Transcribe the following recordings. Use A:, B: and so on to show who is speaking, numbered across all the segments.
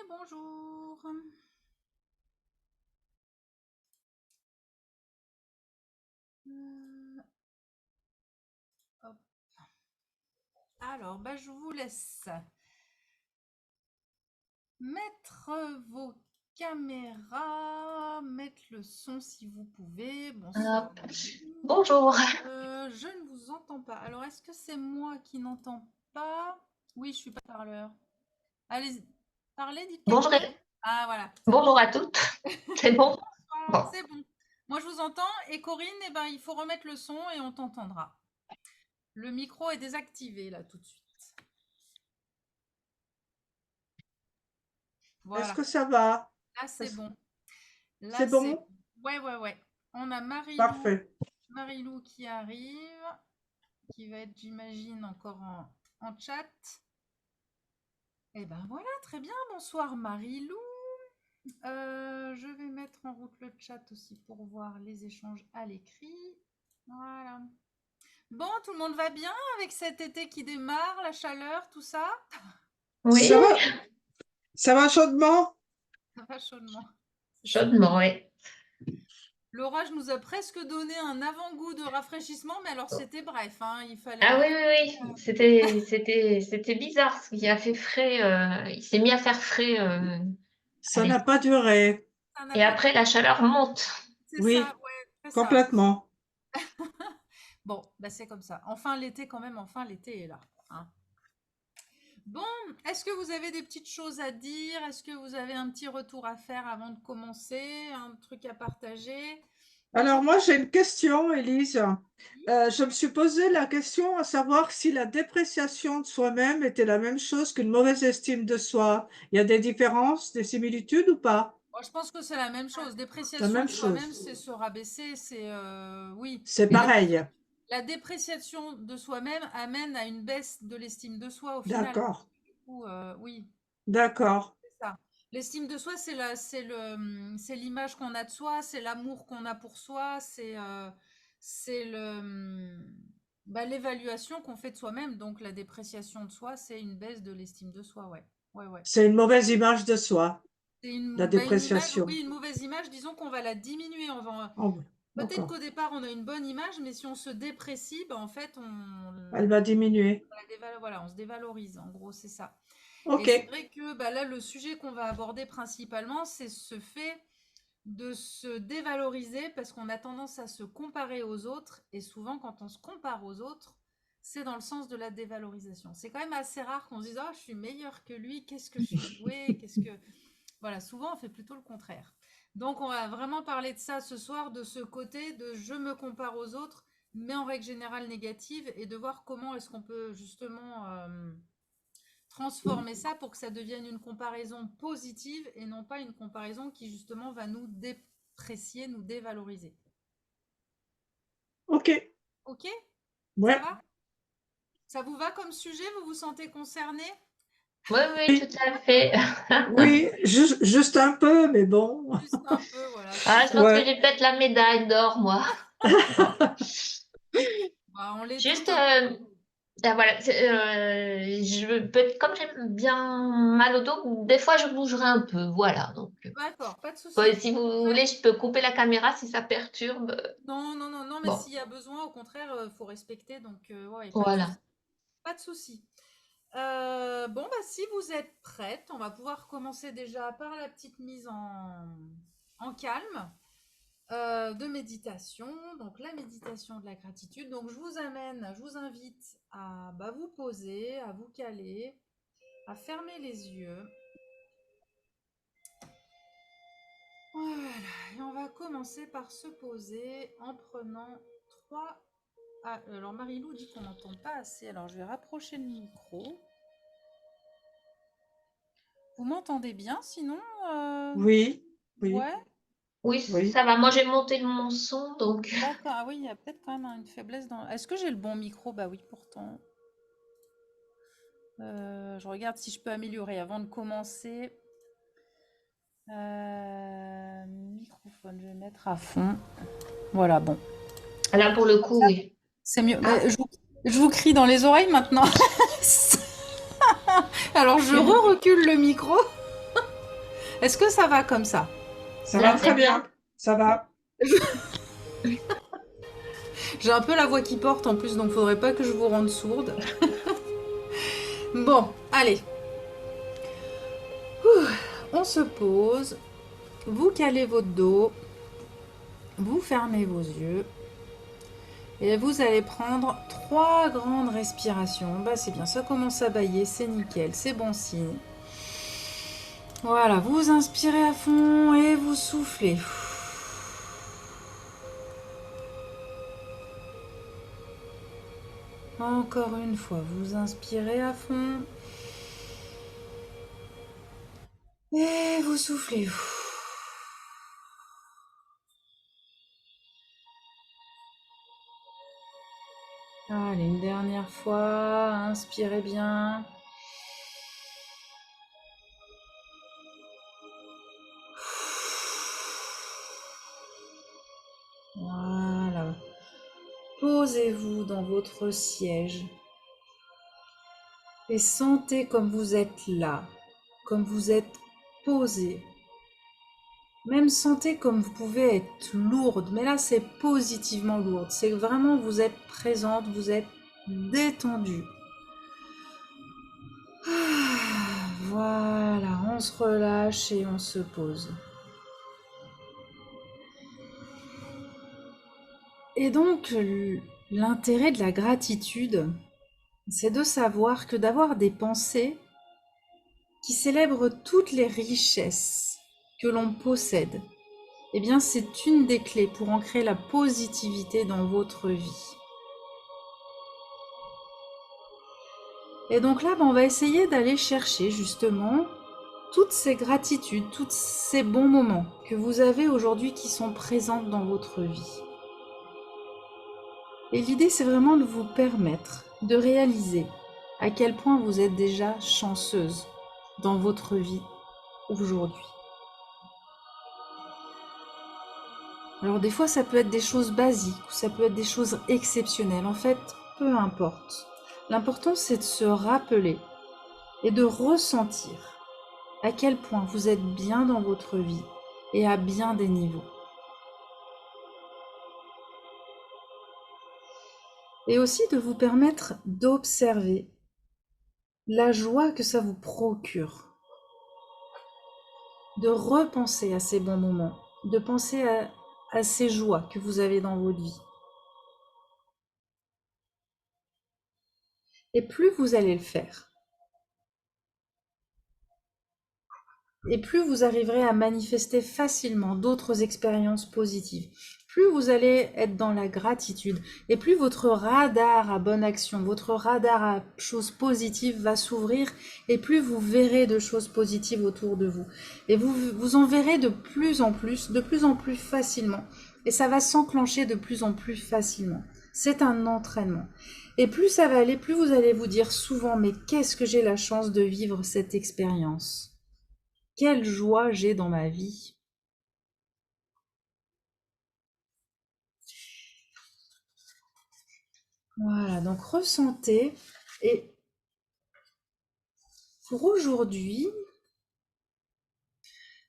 A: bonjour. Hop. Alors, je vous laisse mettre vos caméras, mettre le son si vous pouvez. Bonsoir.
B: Hop. Bonjour.
A: Je ne vous entends pas. Alors, est-ce que c'est moi qui n'entends pas? Oui, je suis pas parleur. Allez, parlez, dites quelque
B: Bonjour,
A: chose. Ah, voilà.
B: bonjour à toutes. C'est bon? Bon.
A: C'est bon. Moi, je vous entends. Et Corinne, il faut remettre le son et on t'entendra. Le micro est désactivé, là, tout de suite. Voilà.
C: Est-ce que ça va?
A: Là, c'est bon. Là,
C: C'est bon?
A: Ouais. On a Marilou.
C: Parfait.
A: Marilou qui arrive, qui va être, j'imagine, encore en chat. Et ben voilà, très bien. Bonsoir Marilou. Je vais mettre en route le chat aussi pour voir les échanges à l'écrit. Voilà. Bon, tout le monde va bien avec cet été qui démarre, la chaleur, tout ça?
B: Oui,
C: Ça va chaudement?
A: Ça va chaudement.
B: chaudement, oui.
A: L'orage nous a presque donné un avant-goût de rafraîchissement, mais alors c'était bref, hein, il fallait...
B: Ah oui. C'était bizarre, parce qu'il a fait frais. Il s'est mis à faire frais.
C: Ça n'a pas duré.
B: Et après, la chaleur monte.
A: C'est
C: Oui,
A: ça, ouais, c'est ça.
C: complètement.
A: Bon, c'est comme ça. Enfin l'été quand même, enfin l'été est là, hein. Bon, est-ce que vous avez des petites choses à dire? Est-ce que vous avez un petit retour à faire avant de commencer? Un truc à partager?
C: Alors moi, j'ai une question, Élise. Je me suis posé la question à savoir si la dépréciation de soi-même était la même chose qu'une mauvaise estime de soi. Il y a des différences, des similitudes ou pas?
A: Je pense que c'est la même chose.
C: La
A: Dépréciation
C: même
A: de soi-même,
C: chose.
A: c'est se rabaisser, c'est oui.
C: C'est
A: Mais
C: pareil.
A: la dépréciation de soi-même amène à une baisse de l'estime de soi au final.
C: D'accord.
A: Du coup, oui,
C: D'accord.
A: c'est ça. L'estime de soi, c'est l'image qu'on a de soi, c'est l'amour qu'on a pour soi, c'est l'évaluation qu'on fait de soi-même. Donc la dépréciation de soi, c'est une baisse de l'estime de soi, ouais.
C: C'est une mauvaise image de soi,
A: C'est
C: la
A: une image,
C: dépréciation.
A: oui, une mauvaise image. Disons qu'on va la diminuer.
C: Oh,
A: Peut-être
C: d'accord.
A: qu'au départ, on a une bonne image, mais si on se déprécie, en fait,
C: Elle va diminuer.
A: voilà, on se dévalorise. En gros, c'est ça.
C: Ok.
A: Et c'est vrai que là, le sujet qu'on va aborder principalement, c'est ce fait de se dévaloriser parce qu'on a tendance à se comparer aux autres. Et souvent, quand on se compare aux autres, c'est dans le sens de la dévalorisation. C'est quand même assez rare qu'on se dise « Oh, je suis meilleure que lui, qu'est-ce que je suis douée, qu'est-ce que… » Voilà, souvent, on fait plutôt le contraire. Donc, on va vraiment parler de ça ce soir, de ce côté de « je me compare aux autres », mais en règle générale négative, et de voir comment est-ce qu'on peut justement transformer ça pour que ça devienne une comparaison positive et non pas une comparaison qui justement va nous déprécier, nous dévaloriser.
C: Ok.
A: Ok?
C: Ouais.
A: Ça va? Ça vous va comme sujet? Vous vous sentez concerné?
B: Oui, tout à fait.
C: Oui, juste un peu, mais bon.
A: Juste un peu, voilà.
B: Ah, je pense que j'ai peut-être la médaille d'or, moi.
A: On l'est
B: Juste,
A: tous.
B: voilà, comme j'aime bien mal au dos, des fois je bougerai un peu, voilà. Donc,
A: D'accord, pas de souci.
B: si vous voulez, je peux couper la caméra si ça perturbe.
A: Non, mais
B: Bon,
A: s'il y a besoin, au contraire, il faut respecter. Donc, ouais,
B: voilà.
A: pas de souci. Bon, si vous êtes prête, on va pouvoir commencer déjà par la petite mise en calme de méditation. Donc, la méditation de la gratitude. Donc, je vous invite à vous poser, à vous caler, à fermer les yeux. Voilà, et on va commencer par se poser en prenant 3. Ah, alors Marilou dit qu'on n'entend pas assez, alors je vais rapprocher le micro. Vous m'entendez bien sinon
C: Oui, oui.
A: Ouais.
B: Oui,
C: Oui.
B: ça va. Moi, j'ai monté mon son, donc.
A: D'accord, ah oui, il y a peut-être quand même une faiblesse dans... Est-ce que j'ai le bon micro? Bah oui, pourtant. Je regarde si je peux améliorer avant de commencer. Microphone, je vais mettre à fond. Voilà, bon.
B: Là, pour le coup, oui.
A: C'est mieux.
B: Ah.
A: Je vous crie dans les oreilles maintenant. Alors, je recule le micro. Est-ce que ça va comme ça?
C: Ça
B: Là,
C: va
B: c'est
C: très bien. Ça va.
A: J'ai un peu la voix qui porte en plus, donc faudrait pas que je vous rende sourde. Bon, allez. On se pose. Vous calez votre dos. Vous fermez vos yeux. Et vous allez prendre 3 grandes respirations. Bah c'est bien, ça commence à bailler, c'est nickel, c'est bon signe. Voilà, vous inspirez à fond et vous soufflez. Encore une fois, vous inspirez à fond. Et vous soufflez. Allez, une dernière fois, inspirez bien. Voilà. Posez-vous dans votre siège et sentez comme vous êtes là, comme vous êtes posé. Même sentez comme vous pouvez être lourde, mais là c'est positivement lourde. C'est vraiment vous êtes présente, vous êtes détendue. Voilà, on se relâche et on se pose. Et donc, l'intérêt de la gratitude, c'est de savoir que d'avoir des pensées qui célèbrent toutes les richesses que l'on possède, eh bien, c'est une des clés pour ancrer la positivité dans votre vie. Et donc là, on va essayer d'aller chercher justement toutes ces gratitudes, tous ces bons moments que vous avez aujourd'hui qui sont présents dans votre vie. Et l'idée, c'est vraiment de vous permettre de réaliser à quel point vous êtes déjà chanceuse dans votre vie aujourd'hui. Alors des fois, ça peut être des choses basiques, ou ça peut être des choses exceptionnelles. En fait, peu importe. L'important, c'est de se rappeler et de ressentir à quel point vous êtes bien dans votre vie et à bien des niveaux. Et aussi de vous permettre d'observer la joie que ça vous procure, de repenser à ces bons moments, de penser à ces joies que vous avez dans votre vie. Et plus vous allez le faire, et plus vous arriverez à manifester facilement d'autres expériences positives. Plus vous allez être dans la gratitude, et plus votre radar à bonne action, votre radar à choses positives va s'ouvrir, et plus vous verrez de choses positives autour de vous. Et vous en verrez de plus en plus facilement. Et ça va s'enclencher de plus en plus facilement. C'est un entraînement. Et plus ça va aller, plus vous allez vous dire souvent, mais qu'est-ce que j'ai la chance de vivre cette expérience ? Quelle joie j'ai dans ma vie. Voilà, donc ressentez. Et pour aujourd'hui,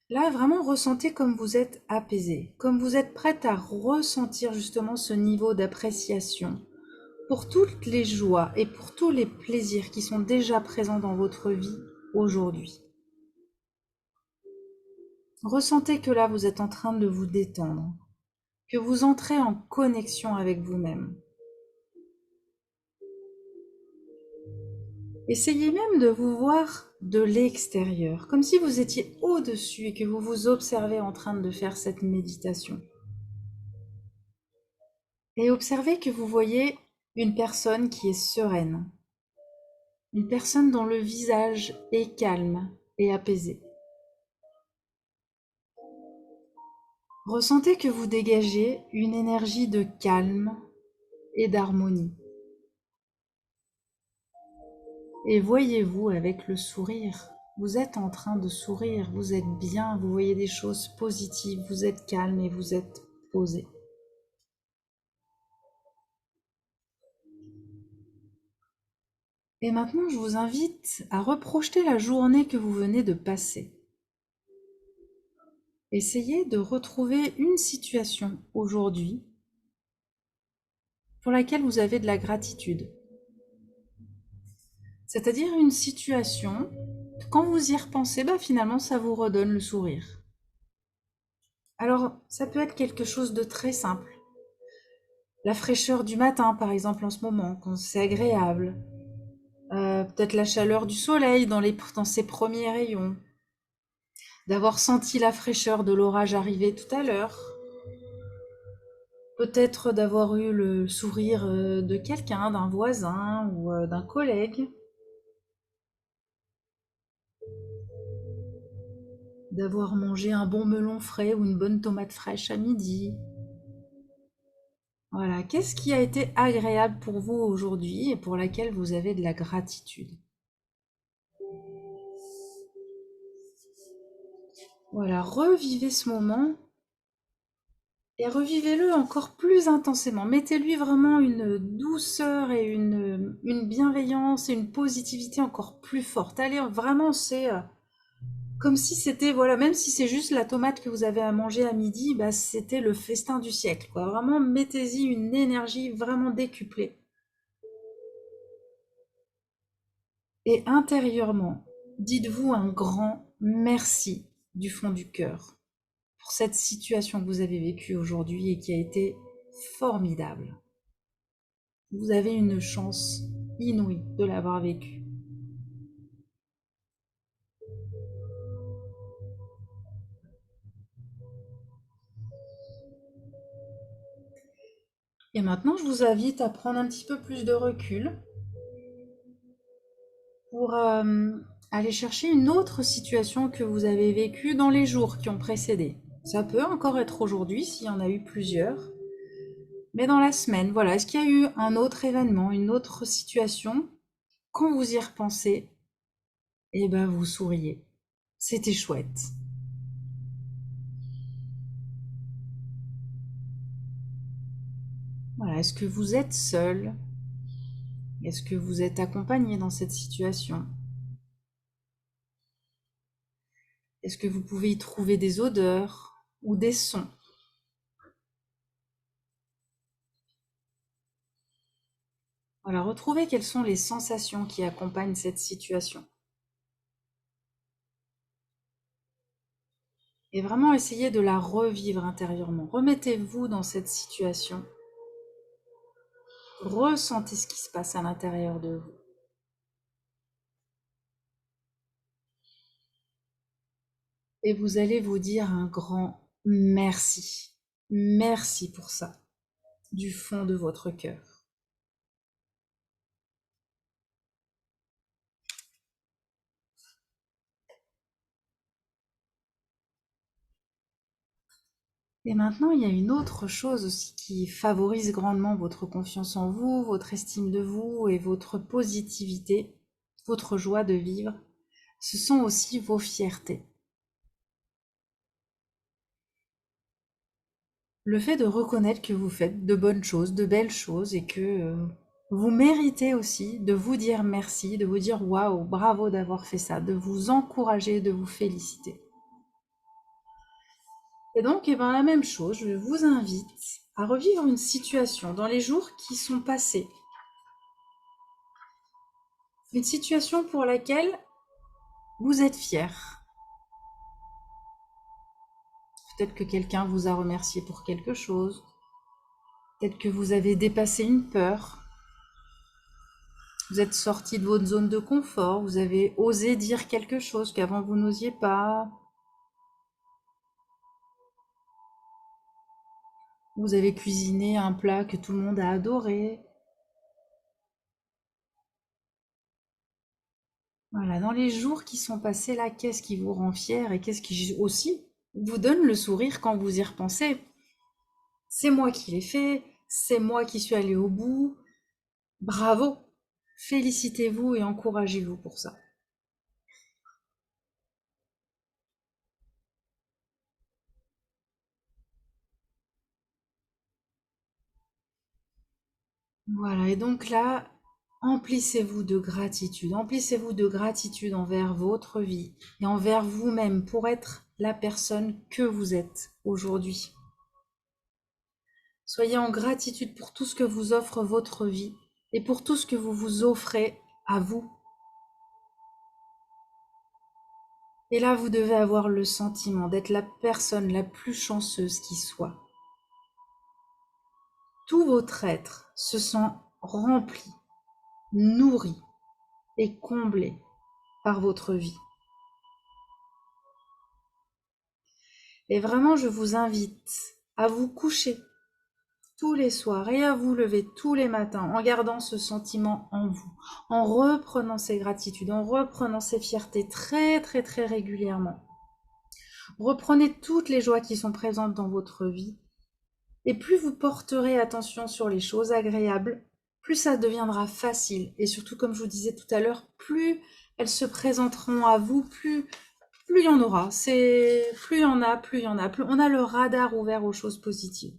A: là vraiment ressentez comme vous êtes apaisé, comme vous êtes prête à ressentir justement ce niveau d'appréciation pour toutes les joies et pour tous les plaisirs qui sont déjà présents dans votre vie aujourd'hui. Ressentez que là vous êtes en train de vous détendre, que vous entrez en connexion avec vous-même. Essayez même de vous voir de l'extérieur, comme si vous étiez au-dessus et que vous vous observez en train de faire cette méditation. Et observez que vous voyez une personne qui est sereine, une personne dont le visage est calme et apaisé. Ressentez que vous dégagez une énergie de calme et d'harmonie. Et voyez-vous avec le sourire. Vous êtes en train de sourire, vous êtes bien, vous voyez des choses positives, vous êtes calme et vous êtes posé. Et maintenant, je vous invite à reprojeter la journée que vous venez de passer. essayez de retrouver une situation aujourd'hui pour laquelle vous avez de la gratitude. C'est-à-dire une situation, quand vous y repensez, finalement, ça vous redonne le sourire. Alors, ça peut être quelque chose de très simple. La fraîcheur du matin, par exemple, en ce moment, quand c'est agréable. Peut-être la chaleur du soleil dans ses premiers rayons. D'avoir senti la fraîcheur de l'orage arriver tout à l'heure. Peut-être d'avoir eu le sourire de quelqu'un, d'un voisin ou d'un collègue. D'avoir mangé un bon melon frais ou une bonne tomate fraîche à midi. Voilà, qu'est-ce qui a été agréable pour vous aujourd'hui et pour laquelle vous avez de la gratitude? Voilà, revivez ce moment et revivez-le encore plus intensément. Mettez-lui vraiment une douceur et une bienveillance et une positivité encore plus forte. Allez, vraiment, c'est comme si c'était, voilà, même si c'est juste la tomate que vous avez à manger à midi, c'était le festin du siècle, quoi. Vraiment, mettez-y une énergie vraiment décuplée. Et intérieurement, dites-vous un grand merci du fond du cœur pour cette situation que vous avez vécue aujourd'hui et qui a été formidable. Vous avez une chance inouïe de l'avoir vécue. Et maintenant, je vous invite à prendre un petit peu plus de recul pour aller chercher une autre situation que vous avez vécue dans les jours qui ont précédé. Ça peut encore être aujourd'hui s'il y en a eu plusieurs. Mais dans la semaine, voilà, est-ce qu'il y a eu un autre événement, une autre situation? Quand vous y repensez, vous souriez. C'était chouette. Voilà, est-ce que vous êtes seul? Est-ce que vous êtes accompagné dans cette situation? Est-ce que vous pouvez y trouver des odeurs ou des sons? Voilà, retrouvez quelles sont les sensations qui accompagnent cette situation. Et vraiment essayez de la revivre intérieurement. Remettez-vous dans cette situation. Ressentez ce qui se passe à l'intérieur de vous. Et vous allez vous dire un grand merci. Merci pour ça, du fond de votre cœur. Et maintenant, il y a une autre chose aussi qui favorise grandement votre confiance en vous, votre estime de vous et votre positivité, votre joie de vivre. Ce sont aussi vos fiertés. Le fait de reconnaître que vous faites de bonnes choses, de belles choses et que vous méritez aussi de vous dire merci, de vous dire waouh, bravo d'avoir fait ça, de vous encourager, de vous féliciter. Et donc, la même chose, je vous invite à revivre une situation dans les jours qui sont passés. Une situation pour laquelle vous êtes fier. Peut-être que quelqu'un vous a remercié pour quelque chose. Peut-être que vous avez dépassé une peur. Vous êtes sorti de votre zone de confort. Vous avez osé dire quelque chose qu'avant vous n'osiez pas. Vous avez cuisiné un plat que tout le monde a adoré. Voilà, dans les jours qui sont passés là, qu'est-ce qui vous rend fier et qu'est-ce qui aussi vous donne le sourire quand vous y repensez? C'est moi qui l'ai fait, c'est moi qui suis allée au bout. Bravo! Félicitez-vous et encouragez-vous pour ça. Voilà, et donc là, emplissez-vous de gratitude envers votre vie et envers vous-même pour être la personne que vous êtes aujourd'hui. Soyez en gratitude pour tout ce que vous offre votre vie et pour tout ce que vous vous offrez à vous. Et là, vous devez avoir le sentiment d'être la personne la plus chanceuse qui soit. Tout votre être se sent rempli, nourri et comblé par votre vie. Et vraiment, je vous invite à vous coucher tous les soirs et à vous lever tous les matins en gardant ce sentiment en vous, en reprenant ces gratitudes, en reprenant ces fiertés très très très régulièrement. Reprenez toutes les joies qui sont présentes dans votre vie et plus vous porterez attention sur les choses agréables, plus ça deviendra facile et surtout, comme je vous disais tout à l'heure, plus elles se présenteront à vous, plus il y en aura. Plus il y en a, plus il y en a. Plus on a le radar ouvert aux choses positives.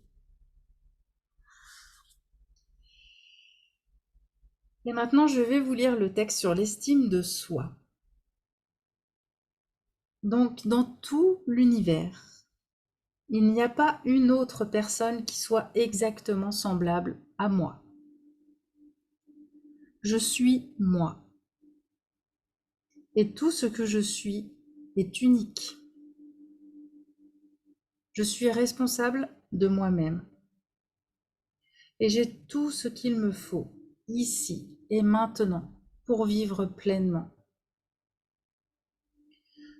A: Et maintenant, je vais vous lire le texte sur l'estime de soi. Donc, dans tout l'univers, il n'y a pas une autre personne qui soit exactement semblable à moi. Je suis moi. Et tout ce que je suis est unique. Je suis responsable de moi-même. Et j'ai tout ce qu'il me faut, ici et maintenant, pour vivre pleinement.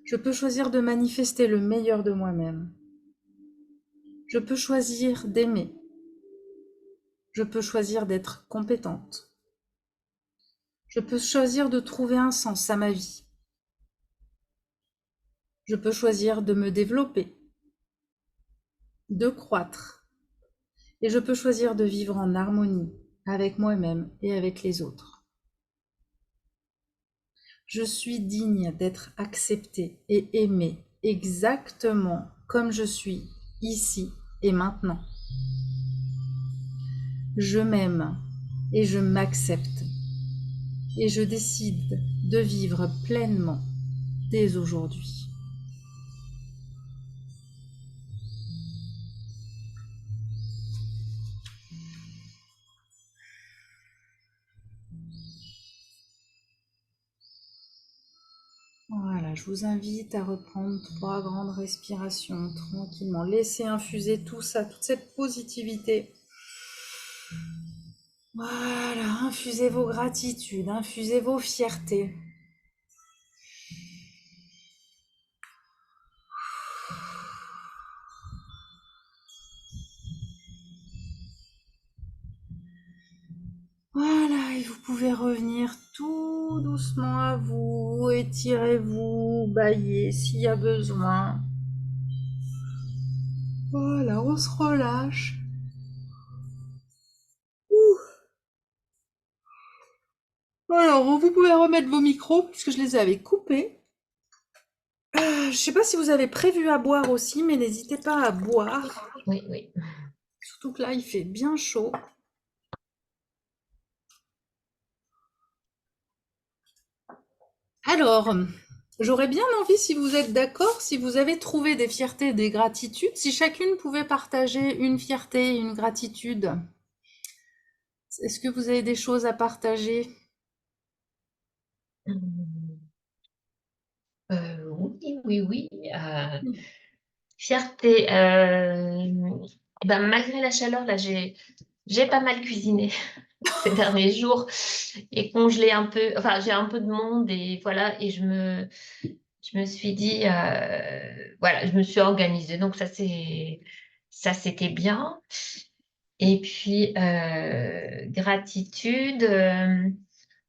A: Je peux choisir de manifester le meilleur de moi-même. Je peux choisir d'aimer. Je peux choisir d'être compétente. Je peux choisir de trouver un sens à ma vie. Je peux choisir de me développer, de croître. Et je peux choisir de vivre en harmonie avec moi-même et avec les autres. Je suis digne d'être acceptée et aimée exactement comme je suis ici et maintenant. Je m'aime et je m'accepte et je décide de vivre pleinement dès aujourd'hui. Voilà, je vous invite à reprendre 3 grandes respirations tranquillement. Laissez infuser tout ça, toute cette positivité. Voilà, infusez vos gratitudes, infusez vos fiertés. Voilà, et vous pouvez revenir tout doucement à vous, étirez-vous, baillez s'il y a besoin. Voilà, on se relâche. Alors, vous pouvez remettre vos micros, puisque je les avais coupés. Je ne sais pas si vous avez prévu à boire aussi, mais n'hésitez pas à boire.
B: Oui, oui.
A: Surtout que là, il fait bien chaud. Alors, j'aurais bien envie, si vous êtes d'accord, si vous avez trouvé des fiertés et des gratitudes, si chacune pouvait partager une fierté et une gratitude. Est-ce que vous avez des choses à partager?
B: Oui, oui, oui. Fierté. Ben, malgré la chaleur, là, j'ai pas mal cuisiné ces derniers jours et congelé un peu. Enfin, j'ai un peu de monde et voilà. Et je me suis dit, voilà, je me suis organisée. Donc ça, c'était bien. Et puis, gratitude.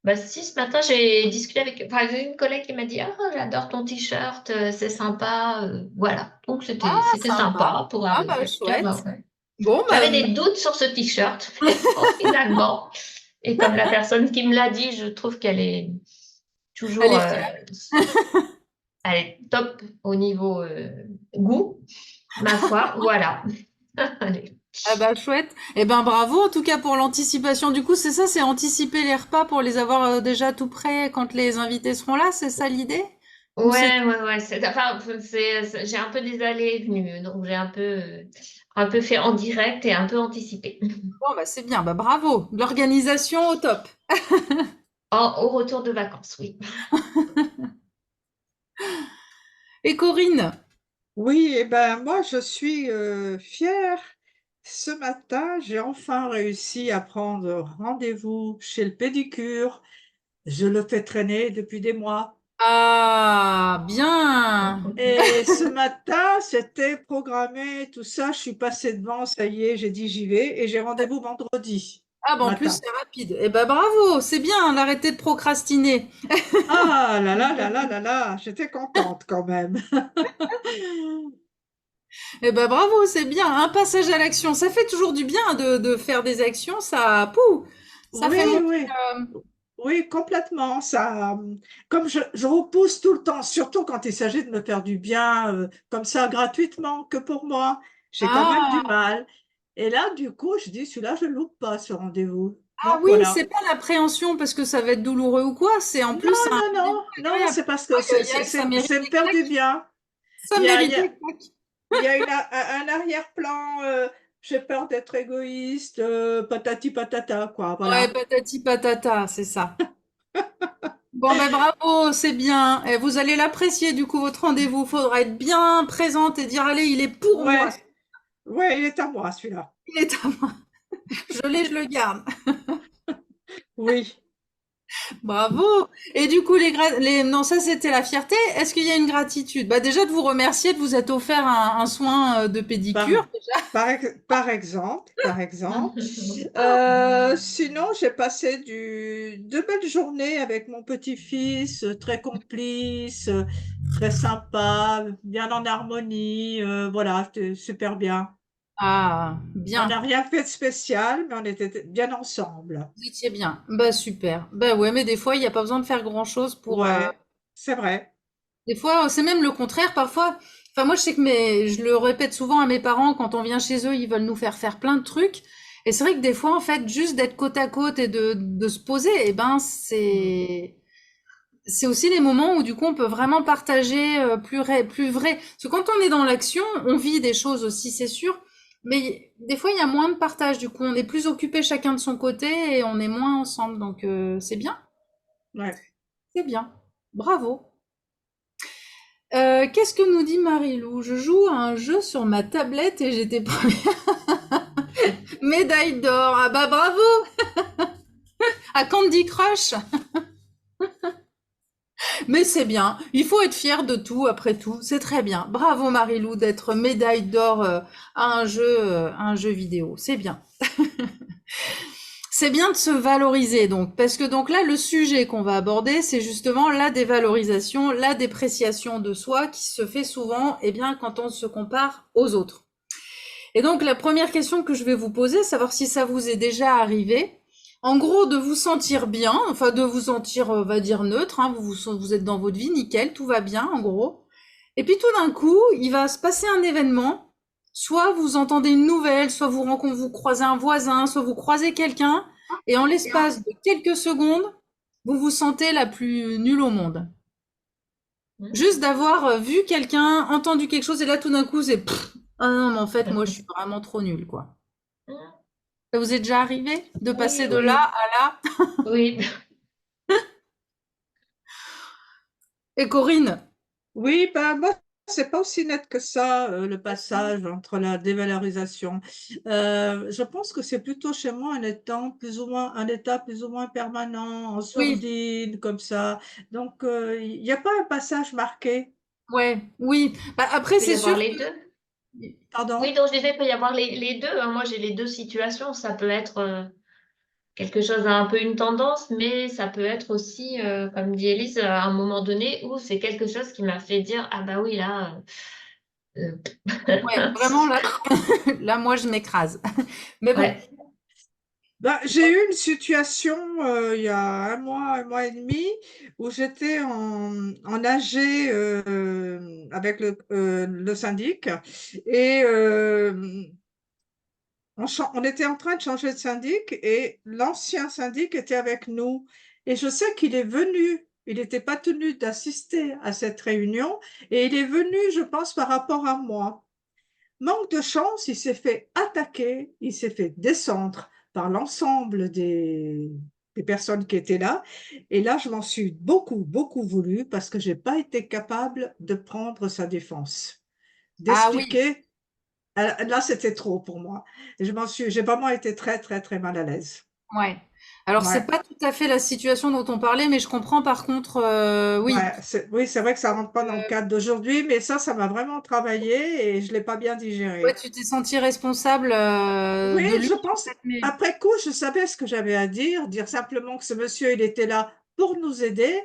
B: Bah si, ce matin, j'ai discuté avec, enfin, j'ai une collègue qui m'a dit, ah, j'adore ton t-shirt, c'est sympa, voilà. Donc, c'était
A: Sympa.
B: sympa pour
A: Ah bah
B: arriver.
A: chouette.
B: Ouais.
A: Bon,
B: J'avais des doutes sur ce t-shirt, mais bon, finalement. Et comme la personne qui me l'a dit, je trouve qu'elle est
A: elle
B: toujours,
A: est fière.
B: elle est top au niveau goût, ma foi. Voilà. Allez.
A: Ah bah chouette. Eh ben bravo en tout cas pour l'anticipation. Du coup, c'est ça, c'est anticiper les repas pour les avoir déjà tout prêts quand les invités seront là, c'est ça l'idée? Ou c'est...
B: Ouais. Enfin, j'ai un peu des allées et venues, donc j'ai un peu fait en direct et un peu anticipé.
A: Bon, bah, c'est bien, bah, bravo. L'organisation au top.
B: Au retour de vacances, oui.
A: Et Corinne?
C: Oui, et ben moi je suis fière. Ce matin, j'ai enfin réussi à prendre rendez-vous chez le pédicure. Je le fais traîner depuis des mois.
A: Ah, bien.
C: Et ce matin, c'était programmé, tout ça. Je suis passée devant, ça y est, j'ai dit j'y vais et j'ai rendez-vous vendredi
A: Ah, bah, en plus,
C: matin.
A: c'est rapide. Eh ben, bravo, c'est bien d'arrêter de procrastiner.
C: Ah là là là là là là, j'étais contente quand même.
A: Eh ben, bravo, c'est bien. Un passage à l'action. Ça fait toujours du bien de faire des actions. Ça, pouh, ça
C: Oui,
A: fait monter.
C: oui.
A: euh,
C: Oui, complètement. Ça, comme je repousse tout le temps, surtout quand il s'agit de me faire du bien, comme ça, gratuitement, que pour moi, j'ai quand même du
A: Ah,
C: mal. Et là, du coup, je dis, celui-là, je ne loupe pas ce rendez-vous.
A: ah
C: Donc
A: oui,
C: voilà.
A: c'est pas l'appréhension parce que ça va être douloureux ou quoi. C'est en plus
C: Non,
A: un
C: non,
A: rendez-vous
C: non, non,
A: agréable.
C: c'est parce que
A: Aïe, aïe, aïe, ça mérite
C: c'est me
A: des
C: faire du
A: claques.
C: bien.
A: Ça
C: Il y a, il
A: mérite
C: y a,
A: des claques.
C: il y a un arrière-plan, j'ai peur d'être égoïste, patati patata, quoi,
A: Ouais,
C: voilà.
A: patati patata, c'est ça. Bon, ben bravo, c'est bien. Et vous allez l'apprécier, du coup, votre rendez-vous. Faudra être bien présente et dire, allez, il est pour moi.
C: Ouais, ouais, il est à moi, celui-là.
A: Il est à moi. Je l'ai, je le garde.
C: Oui.
A: Bravo. Et du coup, non, ça, c'était la fierté. Est-ce qu'il y a une gratitude? Bah, déjà, de vous remercier de vous être offert un soin de
C: Par,
A: pédicure.
C: par exemple. Sinon, j'ai passé de belles journées avec mon petit-fils, très complice, très sympa, bien en harmonie. Voilà, c'était super bien.
A: Ah,
C: On
A: bien.
C: n'a rien fait de spécial, mais on était bien ensemble.
A: Vous étiez bien. Bah, super. Bah, ouais, mais des fois, il n'y a pas besoin de faire grand-chose pour,
C: Ouais, c'est vrai.
A: des fois, c'est même le contraire parfois. Enfin, moi, je sais que je le répète souvent à mes parents, quand on vient chez eux, ils veulent nous faire plein de trucs. Et c'est vrai que des fois, en fait, juste d'être côte à côte et de se poser, eh ben, c'est aussi les moments où, du coup, on peut vraiment partager plus vrai. Parce que quand on est dans l'action, on vit des choses aussi, c'est sûr. Mais des fois, il y a moins de partage. Du coup, on est plus occupé chacun de son côté et on est moins ensemble. Donc, c'est bien.
C: Ouais.
A: C'est bien. Bravo. Qu'est-ce que nous dit Marilou? Je joue à un jeu sur ma tablette et j'étais première médaille d'or. Ah bah bravo! À Candy Crush. Mais c'est bien. Il faut être fier de tout après tout. C'est très bien. Bravo Marilou d'être médaille d'or à un jeu vidéo. C'est bien. C'est bien de se valoriser donc, parce que donc là, le sujet qu'on va aborder, c'est justement la dévalorisation, la dépréciation de soi qui se fait souvent, eh bien, quand on se compare aux autres. Et donc, la première question que je vais vous poser, savoir si ça vous est déjà arrivé. En gros, de vous sentir bien, enfin de vous sentir, on va dire neutre, hein, vous êtes dans votre vie, nickel, tout va bien, en gros. Et puis tout d'un coup, il va se passer un événement. Soit vous entendez une nouvelle, soit vous croisez un voisin, soit vous croisez quelqu'un, et en l'espace de quelques secondes, vous vous sentez la plus nulle au monde. Juste d'avoir vu quelqu'un, entendu quelque chose, et là tout d'un coup, c'est ah non, mais en fait, moi, je suis vraiment trop nulle, quoi. Ça vous est déjà arrivé de passer
B: Oui,
A: de là
B: oui,
A: à là?
B: oui.
A: Et Corinne?
C: Oui, ben moi, c'est pas aussi net que ça, le passage entre la dévalorisation. Je pense que c'est plutôt chez moi un état plus ou moins permanent, en
A: Oui,
C: sourdine, comme ça. Donc, il n'y a pas un passage marqué.
A: ouais, oui. Bah,
B: Il
A: après,
B: peut y
A: c'est
B: avoir
A: sûr
B: les
A: que...
B: deux. Oui,
C: Pardon?
B: donc je disais, il peut y avoir les deux, hein. Moi, j'ai les deux situations. Ça peut être quelque chose à un peu une tendance, mais ça peut être aussi, comme dit Élise, à un moment donné où c'est quelque chose qui m'a fait dire, ah bah oui, là,
A: Ouais, vraiment, là, là, moi, je m'écrase. Mais bon,
B: ouais.
C: Ben, j'ai eu une situation il y a un mois et demi, où j'étais en AG avec le syndic et on était en train de changer de syndic et l'ancien syndic était avec nous. Et je sais qu'il est venu il n'était pas tenu d'assister à cette réunion et il est venu, je pense, par rapport à moi. Manque de chance, il s'est fait attaquer, il s'est fait descendre par l'ensemble des personnes qui étaient là. Et là, je m'en suis beaucoup, beaucoup voulu parce que j'ai pas été capable de prendre sa défense,
A: Ah oui,
C: d'expliquer. Là, c'était trop pour moi. Et j'ai vraiment été très, très, très mal à l'aise.
A: ouais. Alors c'est
C: Ouais.
A: pas tout à fait la situation dont on parlait, mais je comprends par contre, oui.
C: Ouais, oui, c'est vrai que ça rentre pas dans le
A: Euh,
C: cadre d'aujourd'hui, mais ça m'a vraiment travaillé et je l'ai pas bien
A: ouais,
C: digéré.
A: tu t'es senti responsable
C: Oui,
A: de lui,
C: je
A: en
C: pense,
A: fait, mais
C: après coup, je savais ce que j'avais à dire simplement que ce monsieur, il était là pour nous aider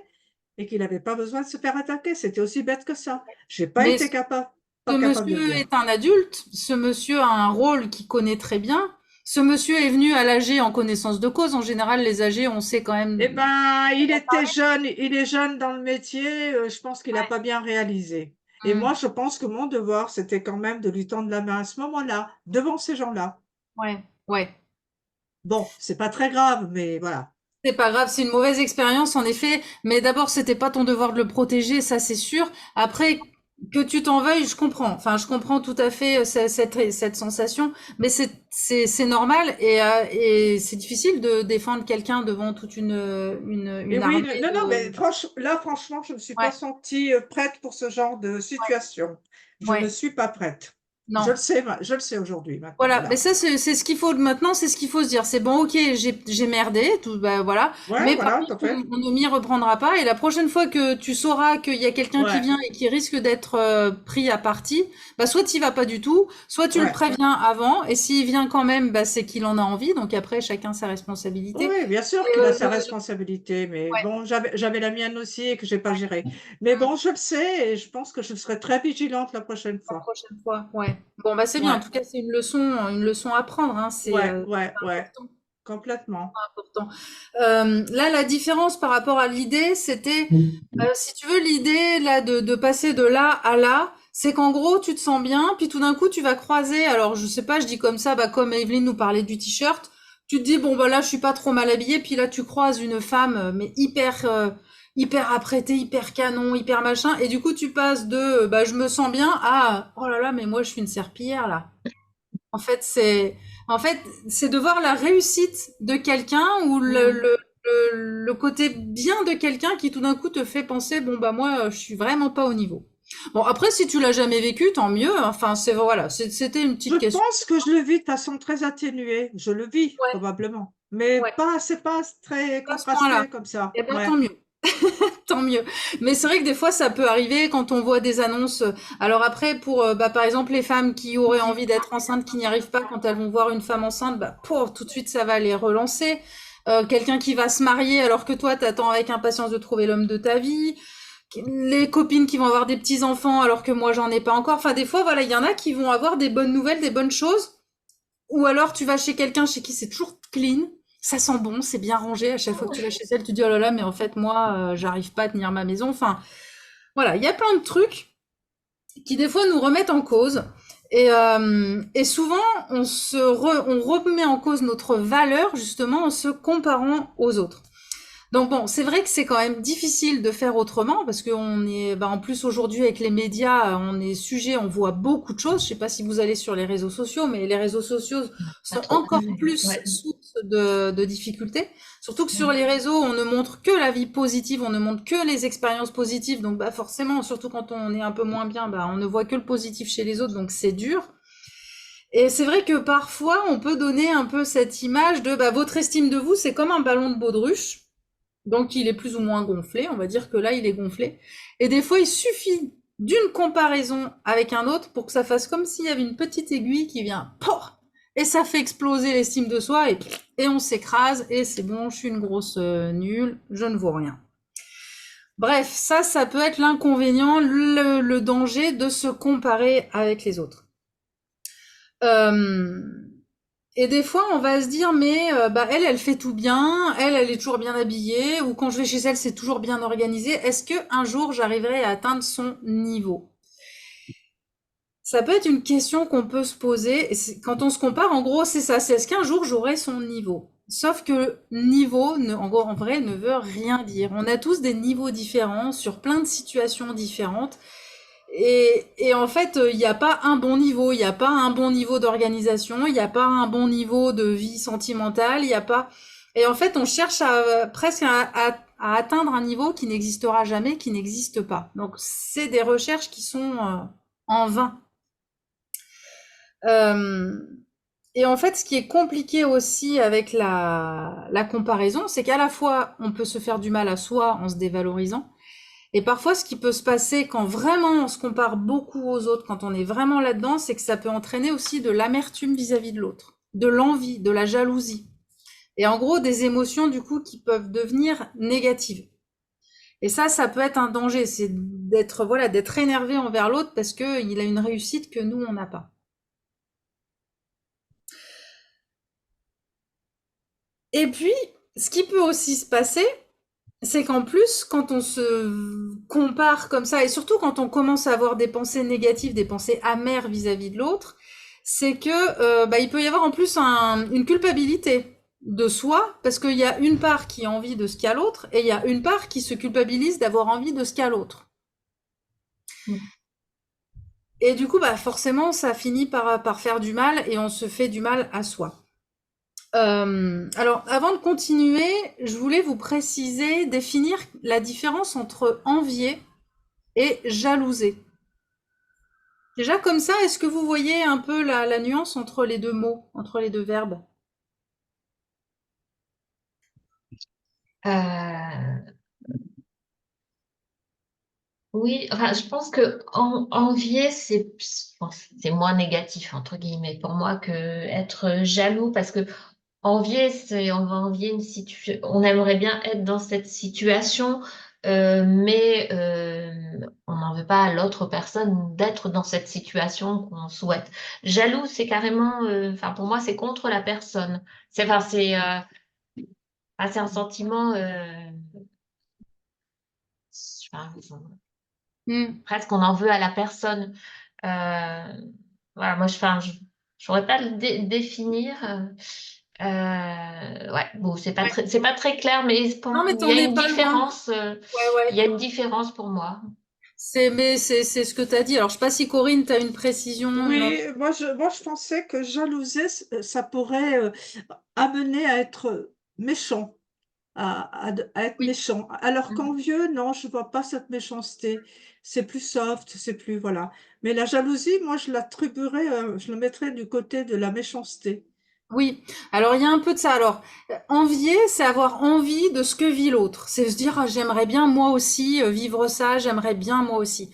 C: et qu'il n'avait pas besoin de se faire attaquer. C'était aussi bête que ça. J'ai pas
A: mais
C: été capable,
A: ce
C: pas capable de le
A: monsieur
C: dire.
A: est un adulte, ce monsieur a un rôle qu'il connaît très bien. Ce monsieur est venu à l'AG en connaissance de cause. En général, les AG, on sait quand
C: Eh
A: même.
C: ben, il était jeune, il est jeune dans le métier, je pense qu'il n'a
A: Ouais.
C: pas bien réalisé. Et
A: Mm.
C: moi, je pense que mon devoir, c'était quand même de lui tendre la main à ce moment-là, devant ces gens-là.
A: Ouais, ouais.
C: Bon, c'est pas très grave, mais voilà.
A: C'est pas grave, c'est une mauvaise expérience en effet, mais d'abord c'était pas ton devoir de le protéger, ça c'est sûr. Après que tu t'en veuilles, je comprends. Enfin, je comprends tout à fait cette sensation, mais c'est normal et c'est difficile de défendre quelqu'un devant toute
C: Et
A: une
C: oui,
A: armée
C: non, non,
A: de.
C: mais là, franchement, je ne me suis pas
A: Ouais,
C: sentie prête pour ce genre de situation. Je ne
A: ouais.
C: suis pas prête.
A: Non.
C: Je le sais aujourd'hui, maintenant,
A: Voilà, mais
C: voilà.
A: ça c'est ce qu'il faut maintenant, c'est ce qu'il faut se dire. C'est bon, ok, j'ai merdé, tout, bah voilà.
C: Ouais,
A: Mais par
C: voilà, tout
A: contre,
C: à fait.
A: on ne m'y reprendra pas. Et la prochaine fois que tu sauras qu'il y a quelqu'un qui
C: Ouais,
A: vient et qui risque d'être pris à partie, bah soit tu vas pas du tout, soit tu le
C: ouais.
A: préviens avant. Et s'il vient quand même, bah c'est qu'il en a envie. Donc après, chacun sa responsabilité.
C: Oui, bien sûr
A: Et,
C: qu'il a sa responsabilité, mais
A: ouais,
C: bon, j'avais la mienne aussi et que j'ai pas gérée. Mais
A: mm,
C: bon, je le sais et je pense que je serai très vigilante la prochaine
A: la
C: fois.
A: prochaine fois, ouais. Bon bah c'est bien. En
C: Ouais,
A: tout cas, c'est une leçon à prendre. Hein.
C: ouais, ouais, ouais,
A: Important.
C: complètement.
A: Important. Là, la différence par rapport à l'idée, c'était, si tu veux, l'idée là de passer de là à là, c'est qu'en gros, tu te sens bien, puis tout d'un coup, tu vas croiser. Alors, je sais pas, je dis comme ça, bah comme Evelyne nous parlait du t-shirt, tu te dis bon bah là, je suis pas trop mal habillée, puis là, tu croises une femme mais hyper apprêtée, hyper canon, hyper machin, et du coup, tu passes de bah je me sens bien à oh là là, mais moi, je suis une serpillière là. En fait, en fait, c'est de voir la réussite de quelqu'un ou
C: Mm.
A: le côté bien de quelqu'un qui tout d'un coup te fait penser, bon, bah, moi, je suis vraiment pas au niveau. Bon, après, si tu l'as jamais vécu, tant mieux. Enfin, voilà, c'était une
C: Je
A: petite question.
C: pense que je le vis de façon très atténuée. Je le vis,
A: Ouais,
C: probablement. Mais
A: ouais,
C: pas, c'est pas très
A: pas à ce point-là.
C: contrasté comme ça.
A: Eh ben,
C: Ouais.
A: tant mieux. Tant mieux. Mais c'est vrai que des fois, ça peut arriver quand on voit des annonces. Alors après, pour, bah, par exemple, les femmes qui auraient envie d'être enceintes, qui n'y arrivent pas, quand elles vont voir une femme enceinte, bah, pour, tout de suite, ça va les relancer. Quelqu'un qui va se marier alors que toi, t'attends avec impatience de trouver l'homme de ta vie. Les copines qui vont avoir des petits-enfants alors que moi, j'en ai pas encore. Enfin, des fois, voilà, il y en a qui vont avoir des bonnes nouvelles, des bonnes choses. Ou alors tu vas chez quelqu'un chez qui c'est toujours clean, ça sent bon, c'est bien rangé. À chaque fois que tu vas chez elle, tu dis oh là là, mais en fait moi, j'arrive pas à tenir ma maison. Enfin, voilà, il y a plein de trucs qui des fois nous remettent en cause. Et souvent, on remet en cause notre valeur justement en se comparant aux autres. Donc bon, c'est vrai que c'est quand même difficile de faire autrement parce qu'on est, bah, en plus aujourd'hui avec les médias, on est sujet, on voit beaucoup de choses. Je sais pas si vous allez sur les réseaux sociaux, mais les réseaux sociaux
B: Pas
A: sont
B: trop.
A: encore plus
B: Ouais.
A: source de difficultés. Surtout que sur
B: Mm.
A: les réseaux, on ne montre que la vie positive, on ne montre que les expériences positives. Donc bah forcément, surtout quand on est un peu moins bien, bah on ne voit que le positif chez les autres, donc c'est dur. Et c'est vrai que parfois, on peut donner un peu cette image de bah, votre estime de vous, c'est comme un ballon de baudruche. Donc il est plus ou moins gonflé, on va dire que là il est gonflé. Et des fois il suffit d'une comparaison avec un autre pour que ça fasse comme s'il y avait une petite aiguille qui vient, POR et ça fait exploser l'estime de soi et on s'écrase et c'est bon, je suis une grosse nulle, je ne vaux rien. Bref, ça peut être l'inconvénient, le danger de se comparer avec les autres. Euh, Et des fois, on va se dire, mais bah, elle fait tout bien, elle est toujours bien habillée, ou quand je vais chez elle, c'est toujours bien organisé. Est-ce que un jour, j'arriverai à atteindre son niveau? Ça peut être une question qu'on peut se poser. Et quand on se compare, en gros, c'est ça. C'est est-ce qu'un jour, j'aurai son niveau? Sauf que niveau, en vrai, ne veut rien dire. On a tous des niveaux différents sur plein de situations différentes. Et en fait, il n'y a pas un bon niveau, il n'y a pas un bon niveau d'organisation, il n'y a pas un bon niveau de vie sentimentale, il n'y a pas... Et en fait, on cherche presque à atteindre un niveau qui n'existera jamais, qui n'existe pas. Donc, c'est des recherches qui sont en vain. Euh, et en fait, ce qui est compliqué aussi avec la comparaison, c'est qu'à la fois, on peut se faire du mal à soi en se dévalorisant, et parfois, ce qui peut se passer quand vraiment on se compare beaucoup aux autres, quand on est vraiment là-dedans, c'est que ça peut entraîner aussi de l'amertume vis-à-vis de l'autre, de l'envie, de la jalousie. Et en gros, des émotions, du coup, qui peuvent devenir négatives. Et ça peut être un danger, c'est d'être énervé envers l'autre parce qu'il a une réussite que nous, on n'a pas. Et puis, ce qui peut aussi se passer, c'est qu'en plus, quand on se compare comme ça, et surtout quand on commence à avoir des pensées négatives, des pensées amères vis-à-vis de l'autre, c'est que il peut y avoir en plus une culpabilité de soi, parce qu'il y a une part qui a envie de ce qu'a l'autre, et il y a une part qui se culpabilise d'avoir envie de ce qu'a l'autre.
B: Mm.
A: Et du coup, forcément, ça finit par faire du mal, et on se fait du mal à soi. Alors, avant de continuer, je voulais vous préciser, définir la différence entre envier et jalouser. Déjà, comme ça, est-ce que vous voyez un peu la nuance entre les deux mots, entre les deux verbes?
B: Euh, oui, enfin, je pense que envier, bon, c'est moins négatif, entre guillemets, pour moi, que être jaloux, parce que envier, on va envier une situation, on aimerait bien être dans cette situation, mais on n'en veut pas à l'autre personne d'être dans cette situation qu'on souhaite. Jaloux, c'est carrément, enfin, pour moi, c'est contre la personne. C'est un sentiment, enfin,
A: Hmm.
B: presque on en veut à la personne. Voilà, moi, je saurais pas le définir. Ouais, bon,
A: Ouais.
B: c'est pas très clair, mais
A: Non, mais
B: il y
A: t'en
B: a
A: es
B: une
A: pas loin.
B: différence.
A: Ouais,
B: Il y
A: ouais.
B: a une différence pour moi.
A: Mais c'est ce que tu as dit. Alors, je sais pas si Corinne, tu as une précision,
C: Oui, moi je pensais que jalouser, ça pourrait amener à être méchant, à être
A: Oui.
C: méchant. Alors
B: Mm.
C: qu'envieux, non, je vois pas cette méchanceté. C'est plus soft, c'est plus, voilà. Mais la jalousie, moi, je le mettrais du côté de la méchanceté.
A: Oui, alors il y a un peu de ça. Alors, envier, c'est avoir envie de ce que vit l'autre. C'est se dire, ah, j'aimerais bien moi aussi vivre ça, j'aimerais bien moi aussi.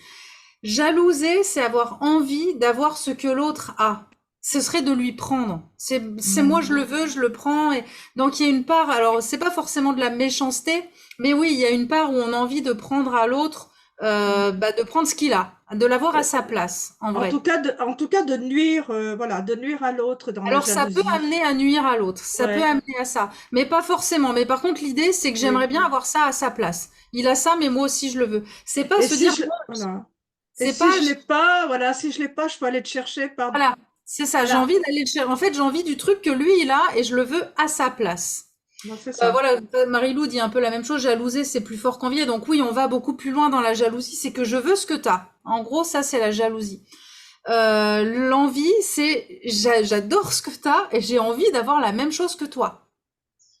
A: Jalouser, c'est avoir envie d'avoir ce que l'autre a. Ce serait de lui prendre. C'est moi, je
B: Mm.
A: le veux, je le prends. Et donc il y a une part, alors c'est pas forcément de la méchanceté, mais oui, il y a une part où on a envie de prendre à l'autre, de prendre ce qu'il a, de l'avoir à
C: Euh,
A: sa place, en
C: En
A: vrai.
C: tout cas, de nuire, voilà, de nuire à l'autre dans la
A: Alors ça peut
C: jalousie.
A: amener à nuire à l'autre, ça peut
C: Ouais,
A: amener à ça, mais pas forcément. Mais par contre, l'idée, c'est que j'aimerais
C: oui.
A: bien avoir ça à sa place. Il a ça, mais moi aussi je le veux. C'est pas
C: Et
A: se
C: si
A: dire,
C: je,
A: bon,
C: voilà. Et
A: c'est
C: si
A: pas,
C: je l'ai pas, voilà, si je l'ai pas, je peux aller te chercher par,
A: voilà, c'est ça. J'ai
C: voilà.
A: envie d'aller le chercher. En fait, j'ai envie du truc que lui il a et je le veux à sa place.
C: Non, c'est ça.
A: Voilà, Marilou dit un peu la même chose. Jalouser, c'est plus fort qu'envier. Donc oui, on va beaucoup plus loin dans la jalousie. C'est que je veux ce que t'as. En gros, ça c'est la jalousie. L'envie, c'est j'adore ce que t'as et j'ai envie d'avoir la même chose que toi.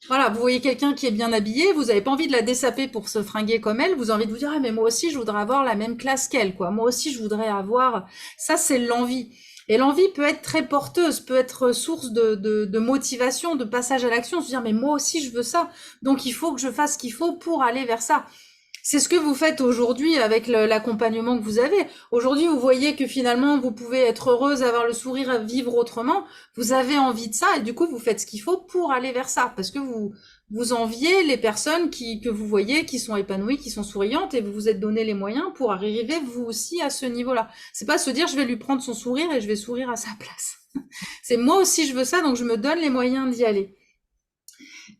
A: Voilà, vous voyez quelqu'un qui est bien habillé, vous avez pas envie de la dessaper pour se fringuer comme elle, vous avez envie de vous dire, ah, mais moi aussi, je voudrais avoir la même classe qu'elle, quoi. Moi aussi, je voudrais avoir, ça, c'est l'envie. Et l'envie peut être très porteuse, peut être source de motivation, de passage à l'action, se dire, mais moi aussi, je veux ça. Donc, il faut que je fasse ce qu'il faut pour aller vers ça. C'est ce que vous faites aujourd'hui avec l'accompagnement que vous avez. Aujourd'hui, vous voyez que finalement, vous pouvez être heureuse, avoir le sourire, à vivre autrement. Vous avez envie de ça et du coup, vous faites ce qu'il faut pour aller vers ça. Parce que vous enviez les personnes que vous voyez, qui sont épanouies, qui sont souriantes et vous vous êtes donné les moyens pour arriver vous aussi à ce niveau-là. C'est pas se dire, je vais lui prendre son sourire et je vais sourire à sa place. C'est moi aussi, je veux ça, donc je me donne les moyens d'y aller.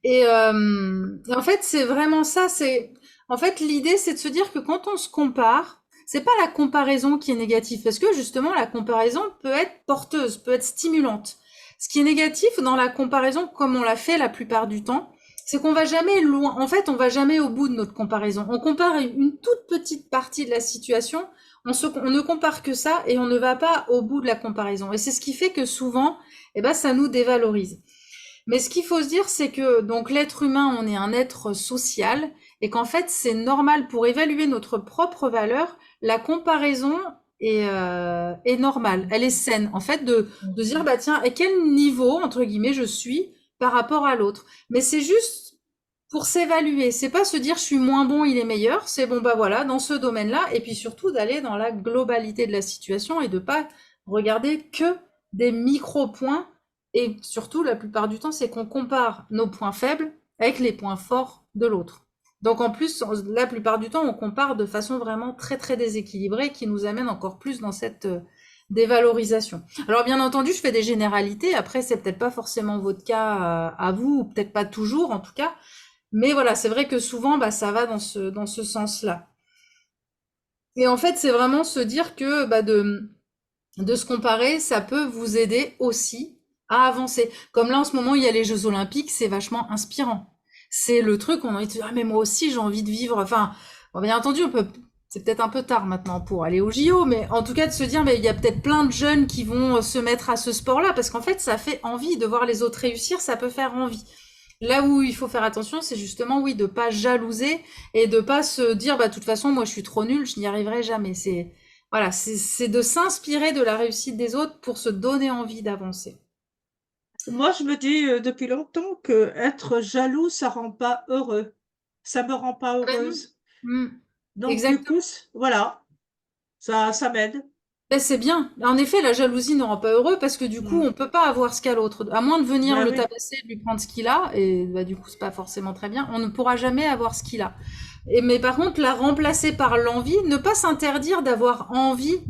A: Et en fait, c'est vraiment ça. En fait, l'idée, c'est de se dire que quand on se compare, c'est pas la comparaison qui est négative, parce que justement, la comparaison peut être porteuse, peut être stimulante. Ce qui est négatif dans la comparaison, comme on l'a fait la plupart du temps, c'est qu'on va jamais loin. En fait, on va jamais au bout de notre comparaison. On compare une toute petite partie de la situation. On ne compare que ça et on ne va pas au bout de la comparaison. Et c'est ce qui fait que souvent, eh ben, ça nous dévalorise. Mais ce qu'il faut se dire, c'est que donc l'être humain, on est un être social et qu'en fait, c'est normal pour évaluer notre propre valeur. La comparaison est normale, elle est saine. En fait, de se dire, bah tiens, à quel niveau, entre guillemets, je suis par rapport à l'autre. Mais c'est juste pour s'évaluer. C'est pas se dire, je suis moins bon, il est meilleur. C'est bon, bah voilà, dans ce domaine-là. Et puis surtout, d'aller dans la globalité de la situation et de pas regarder que des micro-points et surtout, la plupart du temps, c'est qu'on compare nos points faibles avec les points forts de l'autre. Donc en plus, la plupart du temps, on compare de façon vraiment très très déséquilibrée qui nous amène encore plus dans cette dévalorisation. Alors bien entendu, je fais des généralités. Après, c'est peut-être pas forcément votre cas à vous, ou peut-être pas toujours en tout cas. Mais voilà, c'est vrai que souvent, bah, ça va dans ce sens-là. Et en fait, c'est vraiment se dire que bah, de se comparer, ça peut vous aider aussi à avancer. Comme là, en ce moment, il y a les Jeux Olympiques, c'est vachement inspirant. C'est le truc, on a envie de dire, ah, mais moi aussi, j'ai envie de vivre. Enfin, bon, bien entendu, c'est peut-être un peu tard maintenant pour aller au JO, mais en tout cas, de se dire, mais il y a peut-être plein de jeunes qui vont se mettre à ce sport-là, parce qu'en fait, ça fait envie de voir les autres réussir, ça peut faire envie. Là où il faut faire attention, c'est justement, oui, de pas jalouser et de pas se dire, bah, de toute façon, moi, je suis trop nulle, je n'y arriverai jamais. Voilà, c'est de s'inspirer de la réussite des autres pour se donner envie d'avancer.
C: Moi, je me dis depuis longtemps que être jaloux, ça rend pas heureux. Ça me rend pas
A: Vraiment.
C: heureuse.
A: Mm.
C: Donc, du
A: Exactement.
C: coup, voilà, ça m'aide.
A: Ben, c'est bien. En effet, la jalousie ne rend pas heureux parce que du coup,
C: Mm.
A: on peut pas avoir ce qu'a l'autre. À moins de venir
C: Ben
A: le
C: oui.
A: tabasser, de lui prendre ce qu'il a, et bah, du coup, c'est pas forcément très bien. On ne pourra jamais avoir ce qu'il a. Mais par contre, la remplacer par l'envie, ne pas s'interdire d'avoir envie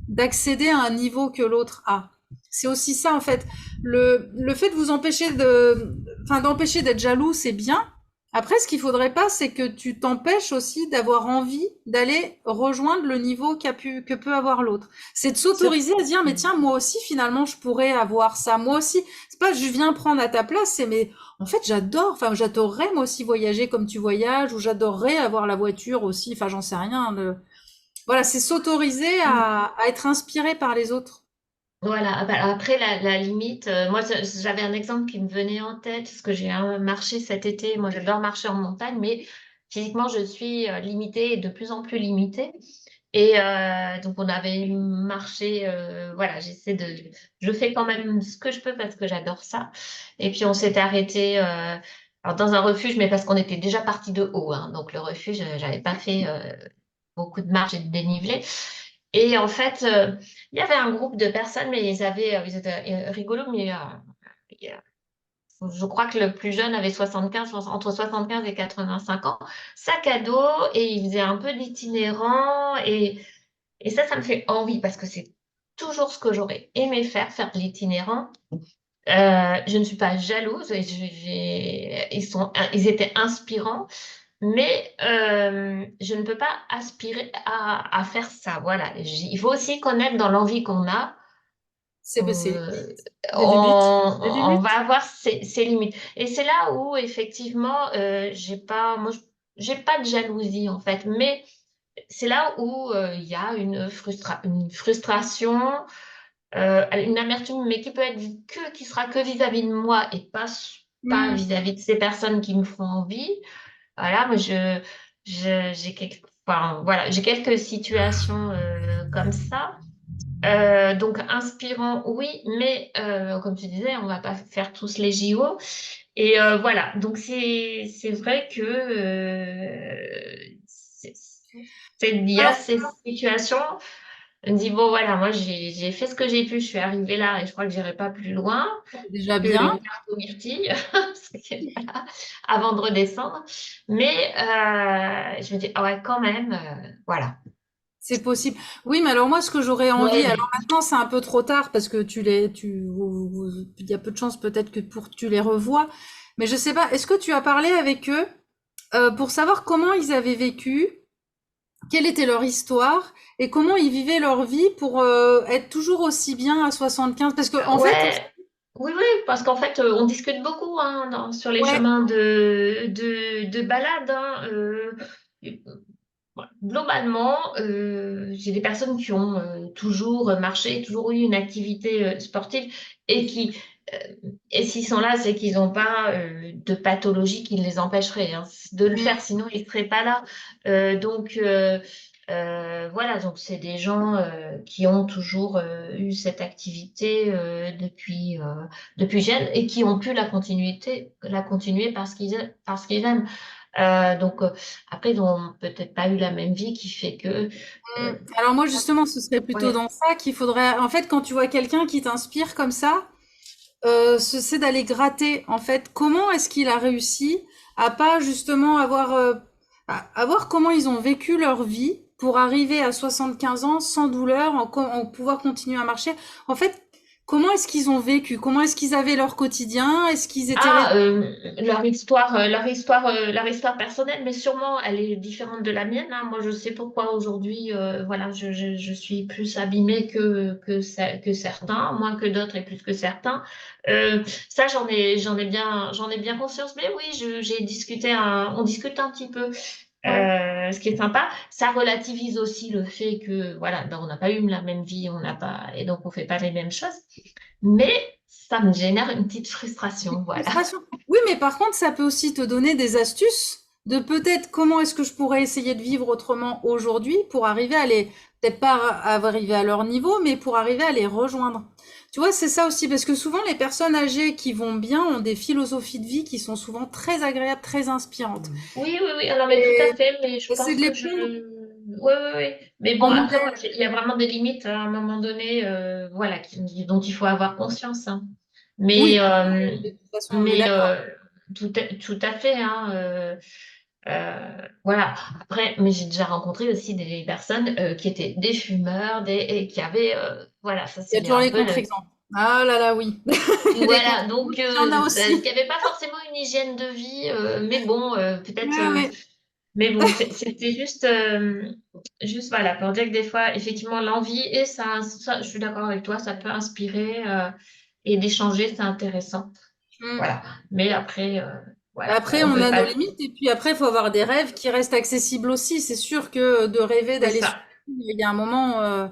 A: d'accéder à un niveau que l'autre a. C'est aussi ça, en fait. Le fait de vous empêcher d'empêcher d'être jaloux, c'est bien. Après, ce qu'il faudrait pas, c'est que tu t'empêches aussi d'avoir envie d'aller rejoindre le niveau que peut avoir l'autre. C'est de
C: C'est
A: s'autoriser à se dire, mais tiens, moi aussi, finalement, je pourrais avoir ça. Moi aussi. C'est pas, je viens prendre à ta place, c'est, mais en fait, j'adorerais moi aussi voyager comme tu voyages, ou j'adorerais avoir la voiture aussi, enfin, j'en sais rien. Voilà, c'est s'autoriser
C: mm.
A: à être inspiré par les autres.
B: Voilà, ah bah, après la limite, moi j'avais un exemple qui me venait en tête, parce que j'ai un marché cet été, moi j'adore marcher en montagne, mais physiquement je suis limitée et de plus en plus limitée. Et donc on avait marché, voilà, je fais quand même ce que je peux parce que j'adore ça. Et puis on s'était arrêté alors dans un refuge, mais parce qu'on était déjà parti de haut, hein. Donc le refuge, j'avais pas fait beaucoup de marche et de dénivelé. Et en fait, il y avait un groupe de personnes, mais ils étaient rigolos, mais il y a- je crois que le plus jeune avait 75, entre 75 et 85 ans, sac à dos, et il faisait un peu d'itinérant, et ça me fait envie, parce que c'est toujours ce que j'aurais aimé faire de l'itinérant. Je ne suis pas jalouse, et ils étaient inspirants, mais je ne peux pas aspirer à faire ça. Voilà. Il faut aussi connaître dans l'envie qu'on a,
A: C'est les
B: euh,
A: limites.
C: Des limites. Des
B: on va
C: limites.
B: avoir ses limites. Et c'est là où effectivement, j'ai pas de jalousie en fait, mais c'est là où il y a une frustration, une amertume, mais qui peut être qui sera que vis-à-vis de moi et pas
A: Hmm.
B: vis-à-vis de ces personnes qui me font envie. Voilà, moi, enfin, voilà, j'ai quelques situations comme ça. Donc, inspirant, oui, mais comme tu disais, on va pas faire tous les JO. Et voilà, donc c'est vrai que il y a
A: Alors,
B: ces situations. On dit, bon, voilà, moi, j'ai fait ce que j'ai pu, je suis arrivée là et je crois que j'irai pas plus loin
A: c'est déjà
B: que une
A: bien.
B: tarte aux myrtilles, parce que, voilà, avant de redescendre. Mais je me dis, ah ouais, quand même, voilà.
A: C'est possible. Oui, mais alors moi, ce que j'aurais envie,
B: Ouais,
A: alors
B: mais
A: maintenant c'est un peu trop tard parce que il y a peu de chances peut-être que pour que tu les revois. Mais je sais pas, est-ce que tu as parlé avec eux pour savoir comment ils avaient vécu, quelle était leur histoire et comment ils vivaient leur vie pour être toujours aussi bien à 75? Parce que en fait,
B: ouais, Oui, oui, parce qu'en fait, on discute beaucoup hein, sur les
A: Ouais.
B: chemins de balade. Hein, voilà. Globalement, j'ai des personnes qui ont toujours marché, toujours eu une activité sportive et euh, et s'ils sont là, c'est qu'ils n'ont pas de pathologie qui les empêcherait hein, de le faire,
A: Mm.
B: sinon ils ne seraient pas là. Donc voilà, donc c'est des gens qui ont toujours eu cette activité depuis jeune et qui ont pu la continuer parce qu'ils aiment. Donc après, ils n'ont peut-être pas eu la même vie qui fait que
A: Mm.
B: euh,
A: Alors moi justement, ce serait plutôt
B: ouais.
A: dans ça qu'il faudrait. En fait, quand tu vois quelqu'un qui t'inspire comme ça, c'est d'aller gratter. En fait, comment est-ce qu'il a réussi à pas justement à voir comment ils ont vécu leur vie pour arriver à 75 ans sans douleur, en pouvoir continuer à marcher. En fait, comment est-ce qu'ils ont vécu? Comment est-ce qu'ils avaient leur quotidien? Est-ce qu'ils étaient
B: Ah, leur histoire personnelle, mais sûrement elle est différente de la mienne. Hein. Moi, je sais pourquoi aujourd'hui, voilà, je suis plus abîmée que certains, moins que d'autres et plus que certains. Ça, j'en ai bien conscience. Mais oui, on discute un petit peu.
A: Ouais.
B: Ce qui est sympa, ça relativise aussi le fait que voilà, ben, on n'a pas eu la même vie, on n'a pas, et donc on fait pas les mêmes choses. Mais ça me génère une petite frustration, voilà.
A: Frustration. Oui, mais par contre, ça peut aussi te donner des astuces de peut-être comment est-ce que je pourrais essayer de vivre autrement aujourd'hui pour arriver à peut-être pas arriver à leur niveau, mais pour arriver à les rejoindre. Tu vois, c'est ça aussi, parce que souvent les personnes âgées qui vont bien ont des philosophies de vie qui sont souvent très agréables, très inspirantes.
B: Oui, oui, oui, alors mais tout à
A: Et,
B: fait, mais je
A: et c'est
B: pense
A: de
B: que
A: les prendre
B: Oui, oui, oui. Mais bon,
A: en
B: après, moi,
A: modèle.
B: il y a vraiment des limites à un moment donné, voilà, dont il faut avoir conscience. Hein.
A: Oui,
B: Mais,
A: après, de toute façon, on est
B: mais
A: d'accord.
B: tout à fait, hein, voilà. Après, mais j'ai déjà rencontré aussi des personnes qui étaient des fumeurs, et qui avaient, voilà, ça
A: Il y a
B: c'est
A: toujours
B: un
A: les
B: peu le...
A: contre-exemples. Ah là là, oui. Les
B: Voilà,
A: contre-exemples,
B: donc
A: il y en a
B: il
A: aussi.
B: n'y avait pas forcément une hygiène de vie, mais bon, peut-être...
A: Ouais, ouais.
B: mais bon, c'était juste voilà, pour dire que des fois, effectivement, l'envie, et ça, je suis d'accord avec toi, ça peut inspirer et d'échanger, c'est intéressant.
A: Mm.
B: Voilà. Mais après, voilà,
A: Après,
B: on
A: on
B: peut
A: a nos
B: pas.
A: limites et puis après, il faut avoir des rêves qui restent accessibles aussi. C'est sûr que de rêver
B: C'est
A: d'aller sur
B: ça.
A: il y a un moment.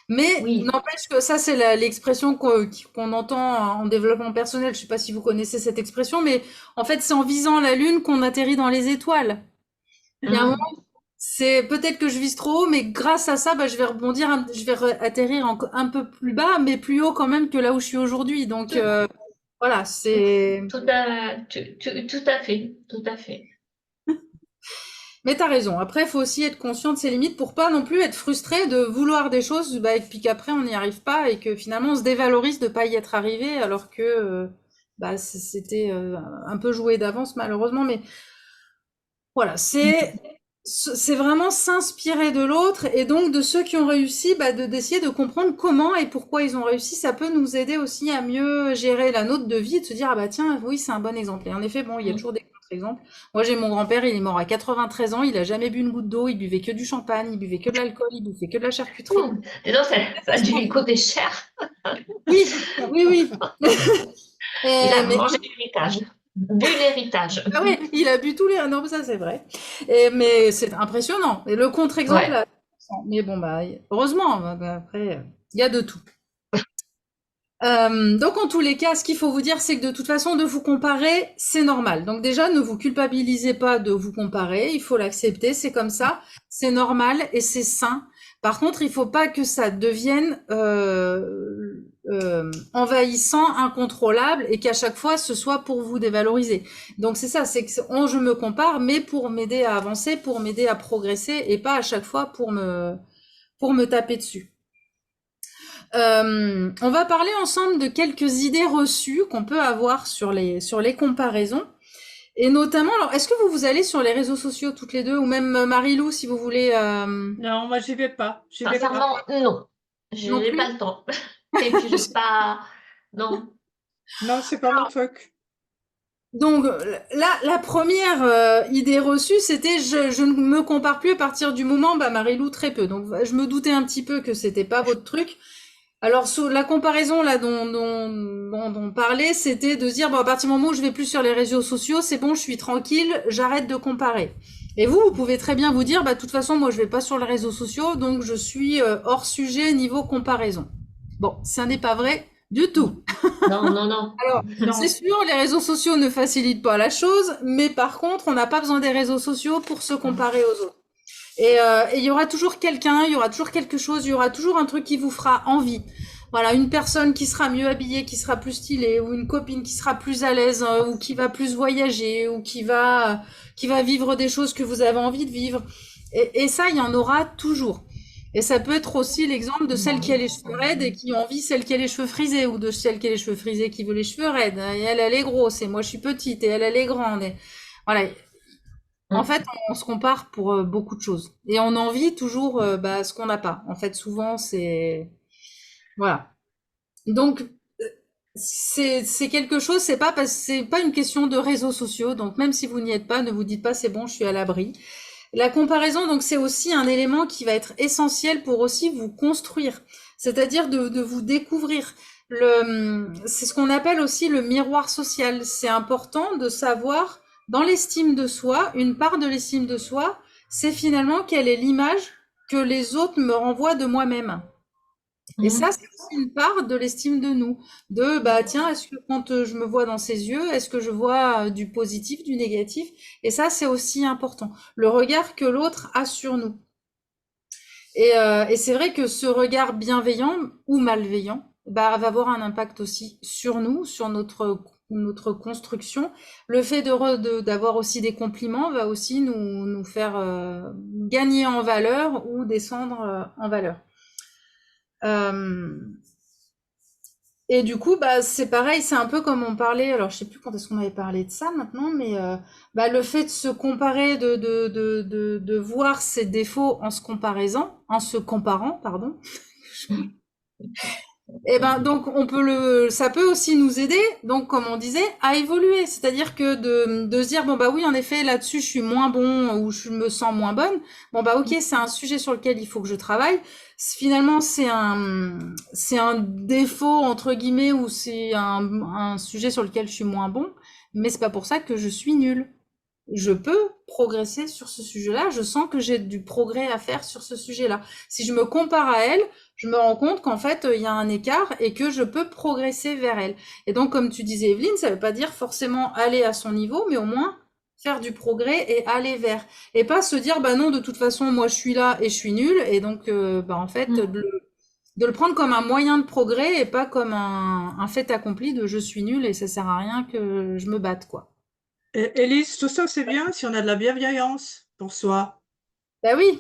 A: Mais
B: Oui.
A: n'empêche que ça, c'est l'expression qu'on entend en développement personnel. Je sais pas si vous connaissez cette expression, mais en fait, c'est en visant la lune qu'on atterrit dans les étoiles. Il y a un moment,
B: Hum.
A: c'est peut-être que je vise trop haut, mais grâce à ça, bah, je vais rebondir, je vais atterrir un peu plus bas, mais plus haut quand même que là où je suis aujourd'hui. Donc
B: Tout,
A: voilà, c'est.
B: tout à fait. Tout à fait.
A: Mais t'as raison. Après, il faut aussi être conscient de ses limites pour pas non plus être frustré de vouloir des choses, bah, et puis qu'après on n'y arrive pas et que finalement on se dévalorise de pas y être arrivé alors que bah, c'était un peu joué d'avance malheureusement. Mais voilà, c'est vraiment s'inspirer de l'autre et donc de ceux qui ont réussi, bah, d'essayer de comprendre comment et pourquoi ils ont réussi. Ça peut nous aider aussi à mieux gérer la nôtre de vie et de se dire, ah bah tiens, oui, c'est un bon exemple. Et en effet, bon, il y a
B: Hum.
A: toujours des contre-exemples. Moi, j'ai mon grand-père, il est mort à 93 ans, il a jamais bu une goutte d'eau, il buvait que du champagne, il buvait que de l'alcool, il buvait que de la charcuterie.
B: Ouh. Dis donc, ça a dû lui coûter cher.
A: Oui, oui, oui.
B: Il a
A: Mais
B: mangé l'héritage. Bu l'héritage.
A: ah ouais, il a bu tous les... Non, ça c'est vrai. Mais c'est impressionnant. Et le contre-exemple,
B: Ouais.
A: là, mais bon, bah, heureusement, bah, après, il y a de tout. Donc en tous les cas, ce qu'il faut vous dire, c'est que de toute façon, de vous comparer, c'est normal. Donc déjà, ne vous culpabilisez pas de vous comparer, il faut l'accepter, c'est comme ça, c'est normal et c'est sain. Par contre, il faut pas que ça devienne envahissant, incontrôlable et qu'à chaque fois, ce soit pour vous dévaloriser. Donc c'est ça, c'est que je me compare, mais pour m'aider à avancer, pour m'aider à progresser et pas à chaque fois pour me taper dessus. On va parler ensemble de quelques idées reçues qu'on peut avoir sur les comparaisons. Et notamment, alors, est-ce que vous allez sur les réseaux sociaux toutes les deux, ou même Marie-Lou, si vous voulez,
C: Non, moi, j'y vais pas. J'y vais pas.
B: Sincèrement, non.
A: non
B: J'ai
A: plus?
B: pas le temps. Et puis, j'ai pas. Non.
C: Non, c'est pas mon truc.
A: Donc, la première idée reçue, c'était je ne me compare plus à partir du moment, bah, Marie-Lou, très peu. Donc, je me doutais un petit peu que c'était pas votre truc. Alors, la comparaison là dont on parlait, c'était de se dire, bon, à partir du moment où je vais plus sur les réseaux sociaux, c'est bon, je suis tranquille, j'arrête de comparer. Et vous pouvez très bien vous dire, bah, de toute façon, moi, je vais pas sur les réseaux sociaux, donc je suis hors sujet niveau comparaison. Bon, ça n'est pas vrai du tout.
B: Non, non, non.
A: Alors, c'est
C: Non.
A: sûr, les réseaux sociaux ne facilitent pas la chose, mais par contre, on n'a pas besoin des réseaux sociaux pour se comparer aux autres. Et il y aura toujours quelqu'un, il y aura toujours quelque chose, il y aura toujours un truc qui vous fera envie. Voilà, une personne qui sera mieux habillée, qui sera plus stylée, ou une copine qui sera plus à l'aise, ou qui va plus voyager, ou qui va vivre des choses que vous avez envie de vivre. Et ça, il y en aura toujours. Et ça peut être aussi l'exemple de celle qui a les cheveux raides et qui envie celle qui a les cheveux frisés, ou de celle qui a les cheveux frisés qui veut les cheveux raides. Et elle est grosse, et moi je suis petite, et elle est grande. Et voilà. En fait, on se compare pour beaucoup de choses. Et on envie toujours bah, ce qu'on n'a pas. En fait, souvent, c'est... Voilà. Donc, c'est quelque chose, c'est pas une question de réseaux sociaux. Donc, même si vous n'y êtes pas, ne vous dites pas, c'est bon, je suis à l'abri. La comparaison, donc, c'est aussi un élément qui va être essentiel pour aussi vous construire. C'est-à-dire de vous découvrir. C'est ce qu'on appelle aussi le miroir social. C'est important de savoir, dans l'estime de soi, une part de l'estime de soi, c'est finalement quelle est l'image que les autres me renvoient de moi-même. Et ça, c'est aussi une part de l'estime de nous. De, bah, tiens, est-ce que quand je me vois dans ses yeux, est-ce que je vois du positif, du négatif? Et ça, c'est aussi important. Le regard que l'autre a sur nous. Et c'est vrai que ce regard bienveillant ou malveillant, bah, va avoir un impact aussi sur nous, sur notre construction. Le fait d'avoir aussi des compliments va aussi nous faire gagner en valeur ou descendre en valeur. Euh, et du coup, bah, c'est pareil, c'est un peu comme on parlait, alors je sais plus quand est-ce qu'on avait parlé de ça maintenant, mais bah, le fait de se comparer, de voir ses défauts en se comparant, pardon. Et ben donc ça peut aussi nous aider, donc comme on disait, à évoluer. C'est-à-dire que de se dire bon bah oui en effet là-dessus je suis moins bon ou je me sens moins bonne. Bon bah ok c'est un sujet sur lequel il faut que je travaille. Finalement c'est un défaut entre guillemets ou c'est un sujet sur lequel je suis moins bon, mais c'est pas pour ça que je suis nulle. Je peux progresser sur ce sujet-là. Je sens que j'ai du progrès à faire sur ce sujet-là. Si je me compare à elle, je me rends compte qu'en fait, il y a un écart et que je peux progresser vers elle. Et donc, comme tu disais, Evelyne, ça ne veut pas dire forcément aller à son niveau, mais au moins faire du progrès et aller vers. Et pas se dire, bah non, de toute façon, moi, je suis là et je suis nulle. Et donc, bah, en fait, de le prendre comme un moyen de progrès et pas comme un fait accompli de je suis nulle et ça sert à rien que je me batte, quoi.
C: Et Élise, tout ça, c'est bien si on a de la bienveillance pour soi.
A: Bah oui.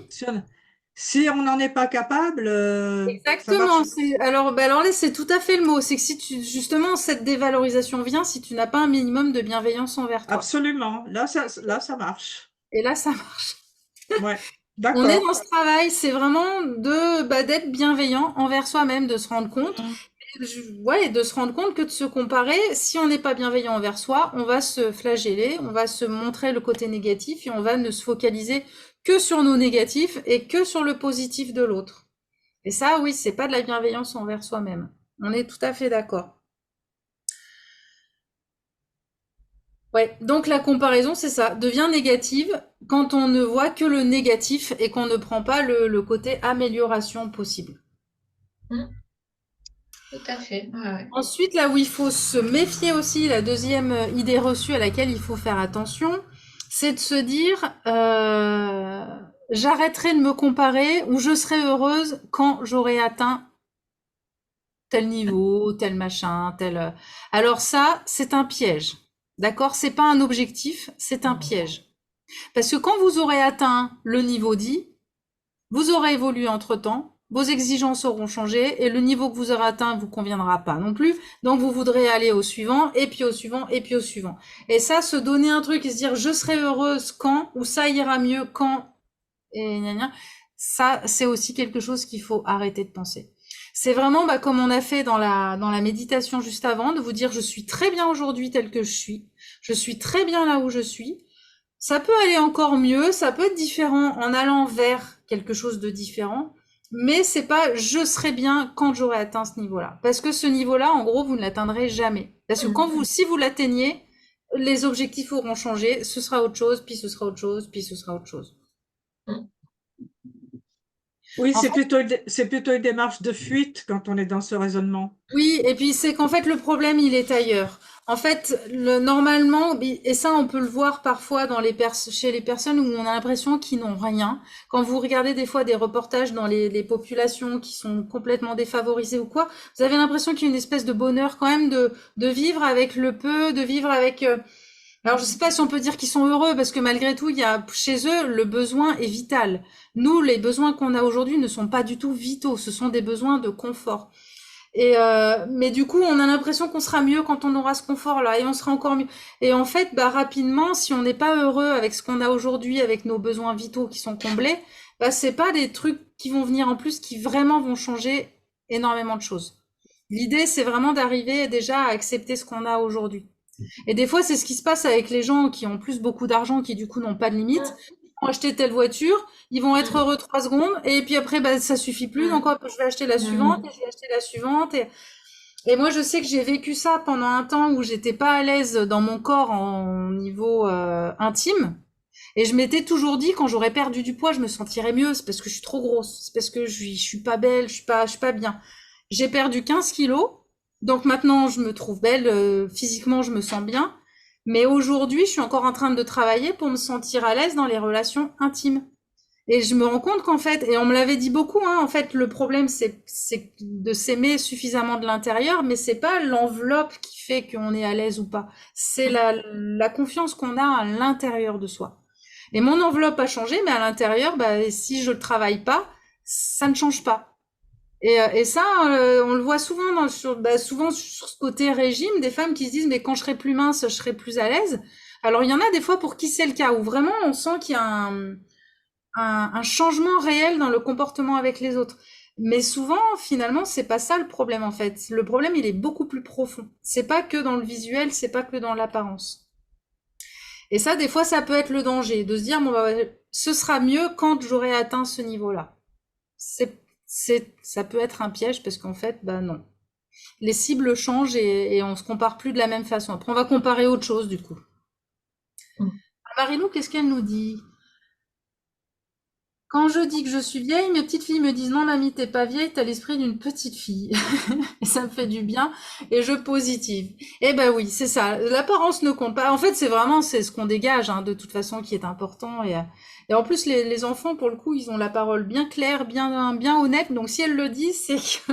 C: Si on n'en est pas capable, ça
A: Exactement.
C: marche.
A: Bah alors là, c'est tout à fait le mot. C'est que si justement, cette dévalorisation vient si tu n'as pas un minimum de bienveillance envers toi.
C: Absolument. Là, ça marche.
A: Et là, ça marche.
C: Ouais,
A: On est
C: d'accord.
A: dans ce travail, c'est vraiment bah, d'être bienveillant envers soi-même, de se rendre compte, ouais, de se rendre compte que de se comparer, si on n'est pas bienveillant envers soi, on va se flageller, on va se montrer le côté négatif et on va ne se focaliser que sur nos négatifs et que sur le positif de l'autre. Et ça, oui, c'est pas de la bienveillance envers soi-même. On est tout à fait d'accord. Ouais, donc la comparaison, c'est ça, devient négative quand on ne voit que le négatif et qu'on ne prend pas le côté amélioration possible.
B: Tout à fait. Ouais, ouais.
A: Ensuite, là où il faut se méfier aussi, la deuxième idée reçue à laquelle il faut faire attention, c'est de se dire j'arrêterai de me comparer ou je serai heureuse quand j'aurai atteint tel niveau, tel machin, tel. Alors ça, c'est un piège. D'accord? C'est pas un objectif, c'est un piège. Parce que quand vous aurez atteint le niveau dit, vous aurez évolué entre-temps, vos exigences auront changé et le niveau que vous aurez atteint vous conviendra pas non plus. Donc vous voudrez aller au suivant et puis au suivant et puis au suivant. Et ça, se donner un truc et se dire je serai heureuse quand ou ça ira mieux quand et gna gna, ça c'est aussi quelque chose qu'il faut arrêter de penser. C'est vraiment bah, comme on a fait dans la méditation juste avant, de vous dire je suis très bien aujourd'hui tel que je suis très bien là où je suis. Ça peut aller encore mieux, ça peut être différent en allant vers quelque chose de différent, mais c'est pas je serai bien quand j'aurai atteint ce niveau-là. Parce que ce niveau-là, en gros, vous ne l'atteindrez jamais. Parce que si vous l'atteignez, les objectifs auront changé, ce sera autre chose, puis ce sera autre chose, puis ce sera autre chose.
C: Oui,
A: En
C: c'est plutôt une démarche de fuite quand on est dans ce raisonnement.
A: Oui, et puis c'est qu'en fait le problème il est ailleurs. En fait, normalement, et ça on peut le voir parfois chez les personnes où on a l'impression qu'ils n'ont rien. Quand vous regardez des fois des reportages dans les populations qui sont complètement défavorisées ou quoi, vous avez l'impression qu'il y a une espèce de bonheur quand même de vivre avec le peu, de vivre avec... Alors je sais pas si on peut dire qu'ils sont heureux parce que malgré tout, il y a chez eux le besoin est vital. Nous, les besoins qu'on a aujourd'hui ne sont pas du tout vitaux, ce sont des besoins de confort. Mais du coup, on a l'impression qu'on sera mieux quand on aura ce confort-là et on sera encore mieux. Et en fait, rapidement, si on n'est pas heureux avec ce qu'on a aujourd'hui, avec nos besoins vitaux qui sont comblés, c'est pas des trucs qui vont venir en plus qui vraiment vont changer énormément de choses. L'idée, c'est vraiment d'arriver déjà à accepter ce qu'on a aujourd'hui. Et des fois, c'est ce qui se passe avec les gens qui ont plus beaucoup d'argent, qui du coup n'ont pas de limite. Ils vont acheter telle voiture, ils vont être heureux 3 secondes, et puis après, ça suffit plus, donc hop, je vais acheter la suivante, et je vais acheter la suivante. Et moi, je sais que j'ai vécu ça pendant un temps où j'étais pas à l'aise dans mon corps en niveau intime. Et je m'étais toujours dit, quand j'aurais perdu du poids, je me sentirais mieux. C'est parce que je suis trop grosse. C'est parce que je suis pas belle, je suis pas bien. J'ai perdu 15 kilos. Donc maintenant, je me trouve belle. Physiquement, je me sens bien. Mais aujourd'hui, je suis encore en train de travailler pour me sentir à l'aise dans les relations intimes. Et je me rends compte qu'en fait, et on me l'avait dit beaucoup, hein, en fait, le problème, c'est de s'aimer suffisamment de l'intérieur, mais c'est pas l'enveloppe qui fait qu'on est à l'aise ou pas. C'est la confiance qu'on a à l'intérieur de soi. Et mon enveloppe a changé, mais à l'intérieur, si je le travaille pas, ça ne change pas. Et ça, on le voit souvent souvent sur ce côté régime, des femmes qui se disent, mais quand je serai plus mince, je serai plus à l'aise. Alors, il y en a des fois pour qui c'est le cas, où vraiment on sent qu'il y a un changement réel dans le comportement avec les autres. Mais souvent, finalement, c'est pas ça le problème, en fait. Le problème, il est beaucoup plus profond. C'est pas que dans le visuel, c'est pas que dans l'apparence. Et ça, des fois, ça peut être le danger, de se dire, bon, ce sera mieux quand j'aurai atteint ce niveau-là. Ça peut être un piège parce qu'en fait, non. Les cibles changent et on se compare plus de la même façon. Après, on va comparer autre chose, du coup. Marilou, qu'est-ce qu'elle nous dit? Quand je dis que je suis vieille, mes petites filles me disent non, mamie, t'es pas vieille, t'as l'esprit d'une petite fille. Et ça me fait du bien et je positive. Eh ben oui, c'est ça. L'apparence ne compte pas. En fait, c'est ce qu'on dégage, hein, de toute façon, qui est important. Et en plus, les enfants, pour le coup, ils ont la parole bien claire, bien honnête. Donc, si elle le dit, c'est que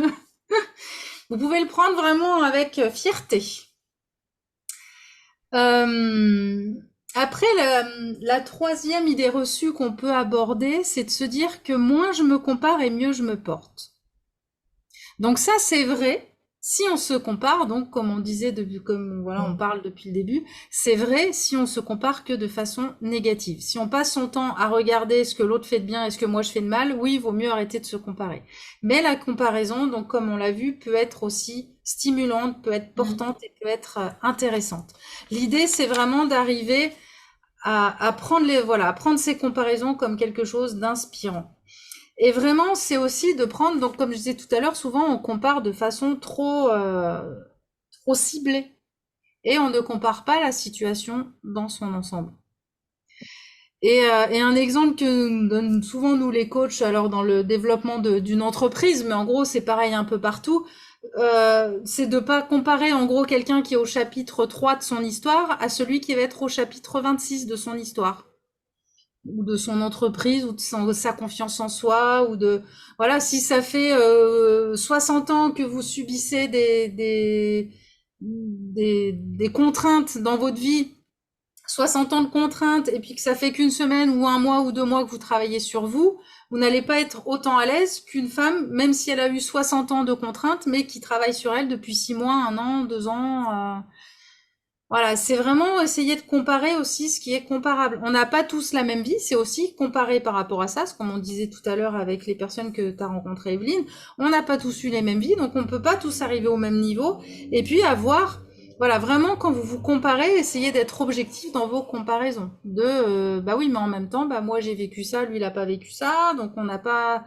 A: vous pouvez le prendre vraiment avec fierté. Après, la troisième idée reçue qu'on peut aborder, c'est de se dire que moins je me compare et mieux je me porte. Donc ça, c'est vrai. Si on se compare, donc comme on disait, on parle depuis le début, c'est vrai si on se compare que de façon négative. Si on passe son temps à regarder ce que l'autre fait de bien et ce que moi je fais de mal, oui, il vaut mieux arrêter de se comparer. Mais la comparaison, donc comme on l'a vu, peut être aussi stimulante, peut être portante et peut être intéressante. L'idée, c'est vraiment d'arriver à prendre ces comparaisons comme quelque chose d'inspirant. Et vraiment, c'est aussi de prendre, donc comme je disais tout à l'heure, souvent on compare de façon trop ciblée. Et on ne compare pas la situation dans son ensemble. Et un exemple que nous donnent souvent nous les coachs, alors dans le développement d'une entreprise, mais en gros c'est pareil un peu partout, c'est de pas comparer en gros quelqu'un qui est au chapitre 3 de son histoire à celui qui va être au chapitre 26 de son histoire. Ou de son entreprise, ou de sa confiance en soi, ou voilà, si ça fait 60 ans que vous subissez des contraintes dans votre vie, 60 ans de contraintes, et puis que ça fait qu'une semaine ou un mois ou 2 mois que vous travaillez sur vous, vous n'allez pas être autant à l'aise qu'une femme, même si elle a eu 60 ans de contraintes, mais qui travaille sur elle depuis 6 mois, 1 an, 2 ans. Voilà, c'est vraiment essayer de comparer aussi ce qui est comparable. On n'a pas tous la même vie, c'est aussi comparer par rapport à ça, ce comme on disait tout à l'heure avec les personnes que tu as rencontrées, Evelyne. On n'a pas tous eu les mêmes vies, donc on ne peut pas tous arriver au même niveau. Et puis avoir Voilà, vraiment, quand vous vous comparez, essayez d'être objectif dans vos comparaisons. Bah oui, mais en même temps, bah moi j'ai vécu ça, lui il a pas vécu ça, donc on n'a pas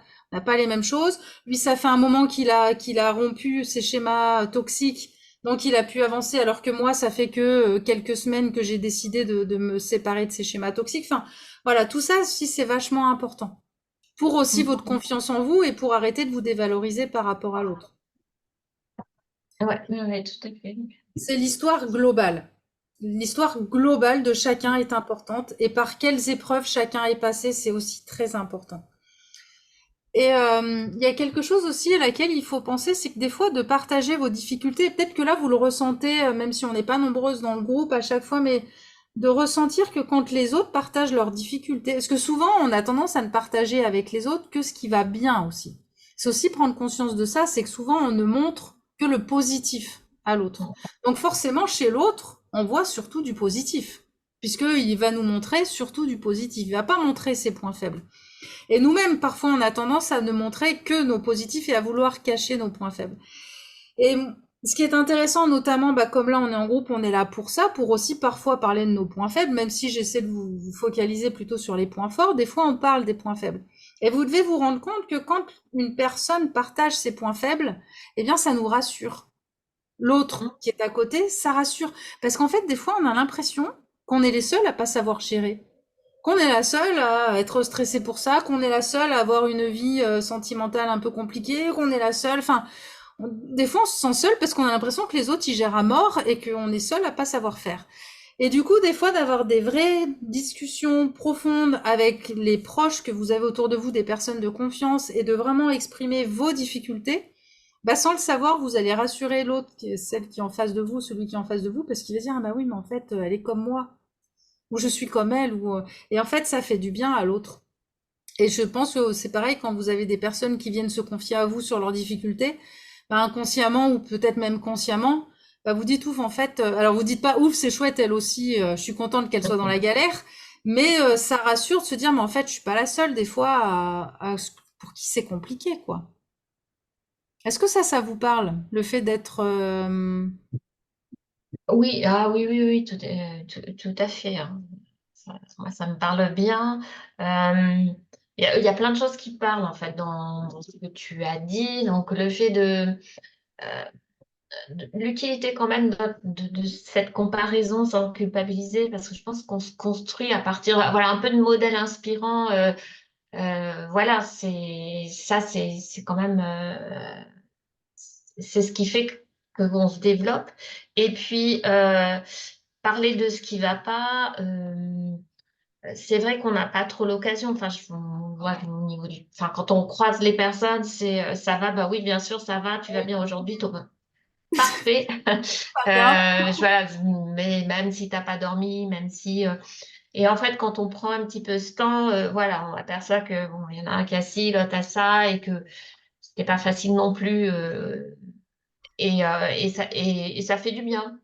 A: les mêmes choses. Lui, ça fait un moment qu'il a rompu ses schémas toxiques, donc il a pu avancer, alors que moi, ça fait que quelques semaines que j'ai décidé de me séparer de ces schémas toxiques. Enfin, voilà, tout ça aussi, c'est vachement important. Pour aussi
B: Mm.
A: votre confiance en vous et pour arrêter de vous dévaloriser par rapport à l'autre.
B: Ouais, ouais, ouais, tout à fait.
A: C'est l'histoire globale. L'histoire globale de chacun est importante et par quelles épreuves chacun est passé, c'est aussi très important. Et il y a quelque chose aussi à laquelle il faut penser, c'est que des fois de partager vos difficultés, peut-être que là vous le ressentez, même si on n'est pas nombreuses dans le groupe à chaque fois, mais de ressentir que quand les autres partagent leurs difficultés, parce que souvent on a tendance à ne partager avec les autres que ce qui va bien aussi. C'est aussi prendre conscience de ça, c'est que souvent on ne montre que le positif à l'autre. Donc forcément chez l'autre, on voit surtout du positif, puisqu'il va nous montrer surtout du positif, il va pas montrer ses points faibles. Et nous-mêmes, parfois, on a tendance à ne montrer que nos positifs et à vouloir cacher nos points faibles. Et ce qui est intéressant, notamment, bah, comme là, on est en groupe, on est là pour ça, pour aussi parfois parler de nos points faibles, même si j'essaie de vous focaliser plutôt sur les points forts, des fois, on parle des points faibles. Et vous devez vous rendre compte que quand une personne partage ses points faibles, eh bien, ça nous rassure. L'autre qui est à côté, ça rassure. Parce qu'en fait, des fois, on a l'impression qu'on est les seuls à pas savoir gérer, qu'on est la seule à être stressée pour ça, qu'on est la seule à avoir une vie sentimentale un peu compliquée, qu'on est la seule. Enfin, des fois, on se sent seul parce qu'on a l'impression que les autres y gèrent à mort et qu'on est seul à pas savoir faire. Et du coup, des fois, d'avoir des vraies discussions profondes avec les proches que vous avez autour de vous, des personnes de confiance, et de vraiment exprimer vos difficultés, bah, sans le savoir, vous allez rassurer l'autre, celle qui est en face de vous, celui qui est en face de vous, parce qu'il va dire, ah bah oui, mais en fait, elle est comme moi ou je suis comme elle, et en fait, ça fait du bien à l'autre. Et je pense que c'est pareil quand vous avez des personnes qui viennent se confier à vous sur leurs difficultés, bah, inconsciemment ou peut-être même consciemment, bah, vous dites ouf, en fait, alors vous dites pas ouf, c'est chouette, elle aussi, je suis contente qu'elle soit dans la galère, mais ça rassure de se dire, mais en fait, je suis pas la seule des fois pour qui c'est compliqué, quoi. Est-ce que ça vous parle, le fait d'être...
B: Oui, ah oui, oui, oui, tout à fait, hein. Moi, ça me parle bien. Il y a plein de choses qui parlent en fait dans ce que tu as dit. Donc le fait de l'utilité quand même de cette comparaison sans culpabiliser, parce que je pense qu'on se construit à partir, voilà, un peu de modèles inspirants. Voilà, c'est quand même, c'est ce qui fait que qu'on se développe. Et puis parler de ce qui va pas. C'est vrai qu'on n'a pas trop l'occasion. Enfin, on voit au niveau enfin, quand on croise les personnes, c'est ça va, bah oui, bien sûr, ça va, tu vas bien aujourd'hui, Thomas. Parfait.
A: Pas bien.
B: Voilà, mais même si t'as pas dormi, même si. Et en fait, quand on prend un petit peu ce temps, voilà, on aperçoit que bon, il y en a un qui a ci, l'autre a ça, et que c'était pas facile non plus. Et ça fait du bien.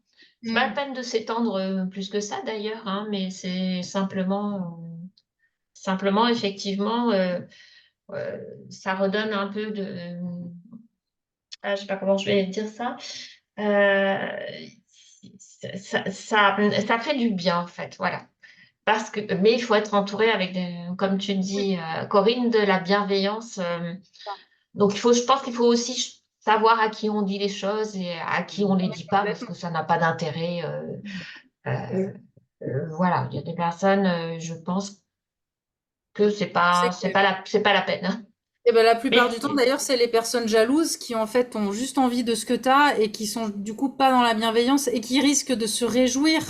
B: C'est pas la
A: Mm.
B: peine de s'étendre plus que ça d'ailleurs, hein, mais c'est simplement effectivement, ça redonne un peu de, je sais pas comment je vais dire ça. Euh, ça fait du bien en fait, voilà. Parce que, mais il faut être entouré avec, comme tu
A: Oui,
B: dis, Corinne, de la bienveillance. Donc je pense qu'il faut aussi savoir à qui on dit les choses et à qui on les dit pas parce
A: complètement.
B: que ça n'a pas d'intérêt. Euh, voilà, il y a des personnes, je pense que
A: C'est clair.
B: c'est pas la peine, hein.
A: Et ben, la plupart du
B: Mais
A: temps, d'ailleurs, c'est les personnes jalouses qui, en fait, ont juste envie de ce que tu as et qui sont, du coup, pas dans la bienveillance et qui risquent de se réjouir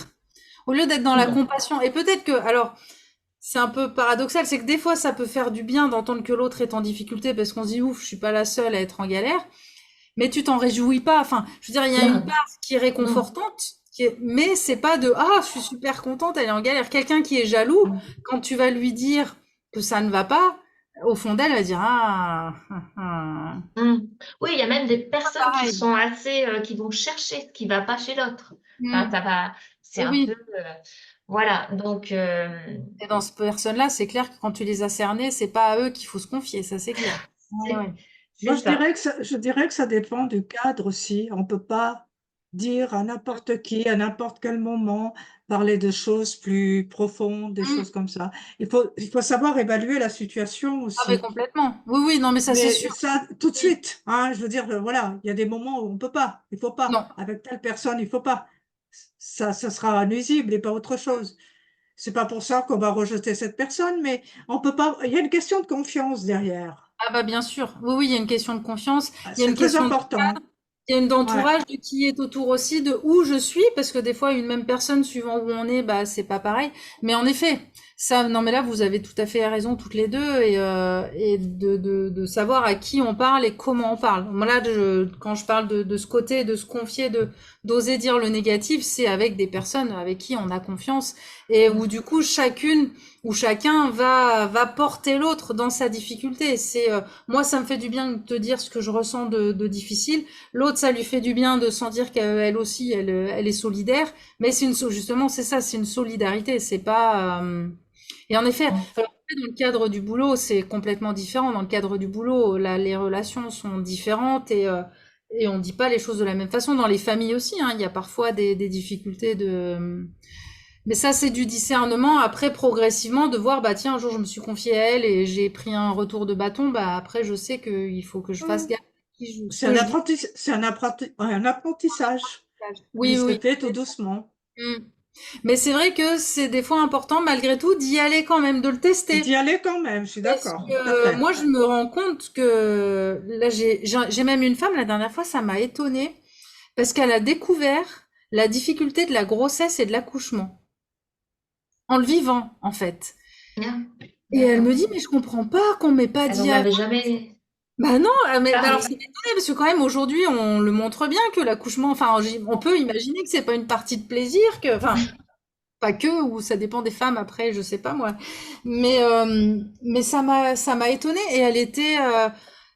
A: au lieu d'être dans la compassion. Et peut-être que, alors, c'est un peu paradoxal, c'est que des fois, ça peut faire du bien d'entendre que l'autre est en difficulté parce qu'on se dit, ouf, je suis pas la seule à être en galère, mais tu t'en réjouis pas. Enfin, je veux dire, il y a une
B: non,
A: part qui est
B: non.
A: réconfortante, mais c'est pas de, ah, je suis super contente, elle est en galère. Quelqu'un qui est jaloux, quand tu vas lui dire que ça ne va pas, au fond d'elle, elle va dire, ah, ah, ah.
B: Mm. Oui, il y a même des
A: Pas
B: personnes qui
A: pareil.
B: sont assez, qui vont chercher ce qui va pas chez l'autre. Enfin,
A: Mm.
B: c'est
A: Et
B: un peu,
A: oui.
B: voilà. Donc,
A: Et dans ces personnes-là, c'est clair que quand tu les as cernées, c'est pas à eux qu'il faut se confier, ça c'est clair. Ouais,
B: c'est
A: ouais.
B: c'est
C: Moi,
B: ça.
C: je dirais que ça dépend du cadre aussi. On peut pas. dire à n'importe qui, à n'importe quel moment, parler de choses plus profondes, des
A: Mmh.
C: choses comme ça. Il faut savoir évaluer la situation
A: Ah mais
C: aussi.
A: complètement. Oui, oui, non mais ça c'est
C: Mais
A: sûr.
C: ça, tout de
A: Et
C: suite, hein, je veux dire, voilà, il y a des moments où on peut pas, il faut pas.
A: non.
C: Avec telle personne, il faut pas. Ça sera nuisible et pas autre chose. C'est pas pour ça qu'on va rejeter cette personne, mais on peut pas. Il y a une question de confiance derrière.
A: Ah bah bien sûr. Oui, oui, il y a une question de confiance, il y a
C: C'est
A: une
C: très
A: question de
C: important.
A: il y a une
C: Ouais.
A: d'entourage de qui est autour aussi, de où je suis, parce que des fois, une même personne, suivant où on est, bah, c'est pas pareil. Mais en effet, ça, non, mais là, vous avez tout à fait raison, toutes les deux, et de savoir à qui on parle et comment on parle. Moi, là, quand je parle de ce côté, de se confier, d'oser dire le négatif, c'est avec des personnes avec qui on a confiance, et où, du coup, chacune ou chacun va porter l'autre dans sa difficulté. Moi, ça me fait du bien de te dire ce que je ressens de difficile. L'autre, ça lui fait du bien de sentir qu'elle aussi, elle est solidaire. Mais justement, c'est ça, c'est une solidarité. C'est pas. Et en effet, alors, dans le cadre du boulot, c'est complètement différent. Dans le cadre du boulot, là, les relations sont différentes et on dit pas les choses de la même façon. Dans les familles aussi, hein, il y a parfois des difficultés de. Mais ça, c'est du discernement. Après, progressivement, de voir, bah tiens, un jour, je me suis confiée à elle et j'ai pris un retour de bâton. Bah après, je sais qu'il faut que je fasse
C: Mm.
A: gaffe ce
C: C'est un
A: que je dis.
C: un apprentissage, mais
A: Oui,
C: il se
A: oui.
C: fait tout doucement.
A: Mm. Mais c'est vrai que c'est des fois important, malgré tout, d'y aller quand même, de le tester.
C: D'y aller quand même, je suis
A: Parce
C: d'accord, tout à
A: que
C: fait.
A: moi, je me rends compte que là, j'ai même une femme, la dernière fois, ça m'a étonnée, parce qu'elle a découvert la difficulté de la grossesse et de l'accouchement, en le vivant, en fait.
B: Bien,
A: Et elle me
B: d'accord.
A: dit, mais je comprends pas qu'on m'ait pas
B: Elle
A: dit
B: n'en
A: avant.
B: avait jamais
A: Bah non, mais alors c'est
B: parlé.
A: étonné, parce que quand même, aujourd'hui, on le montre bien que l'accouchement, enfin, on peut imaginer que c'est pas une partie de plaisir, enfin, pas que, ou ça dépend des femmes après, je sais pas moi. Mais ça m'a étonnée et elle était,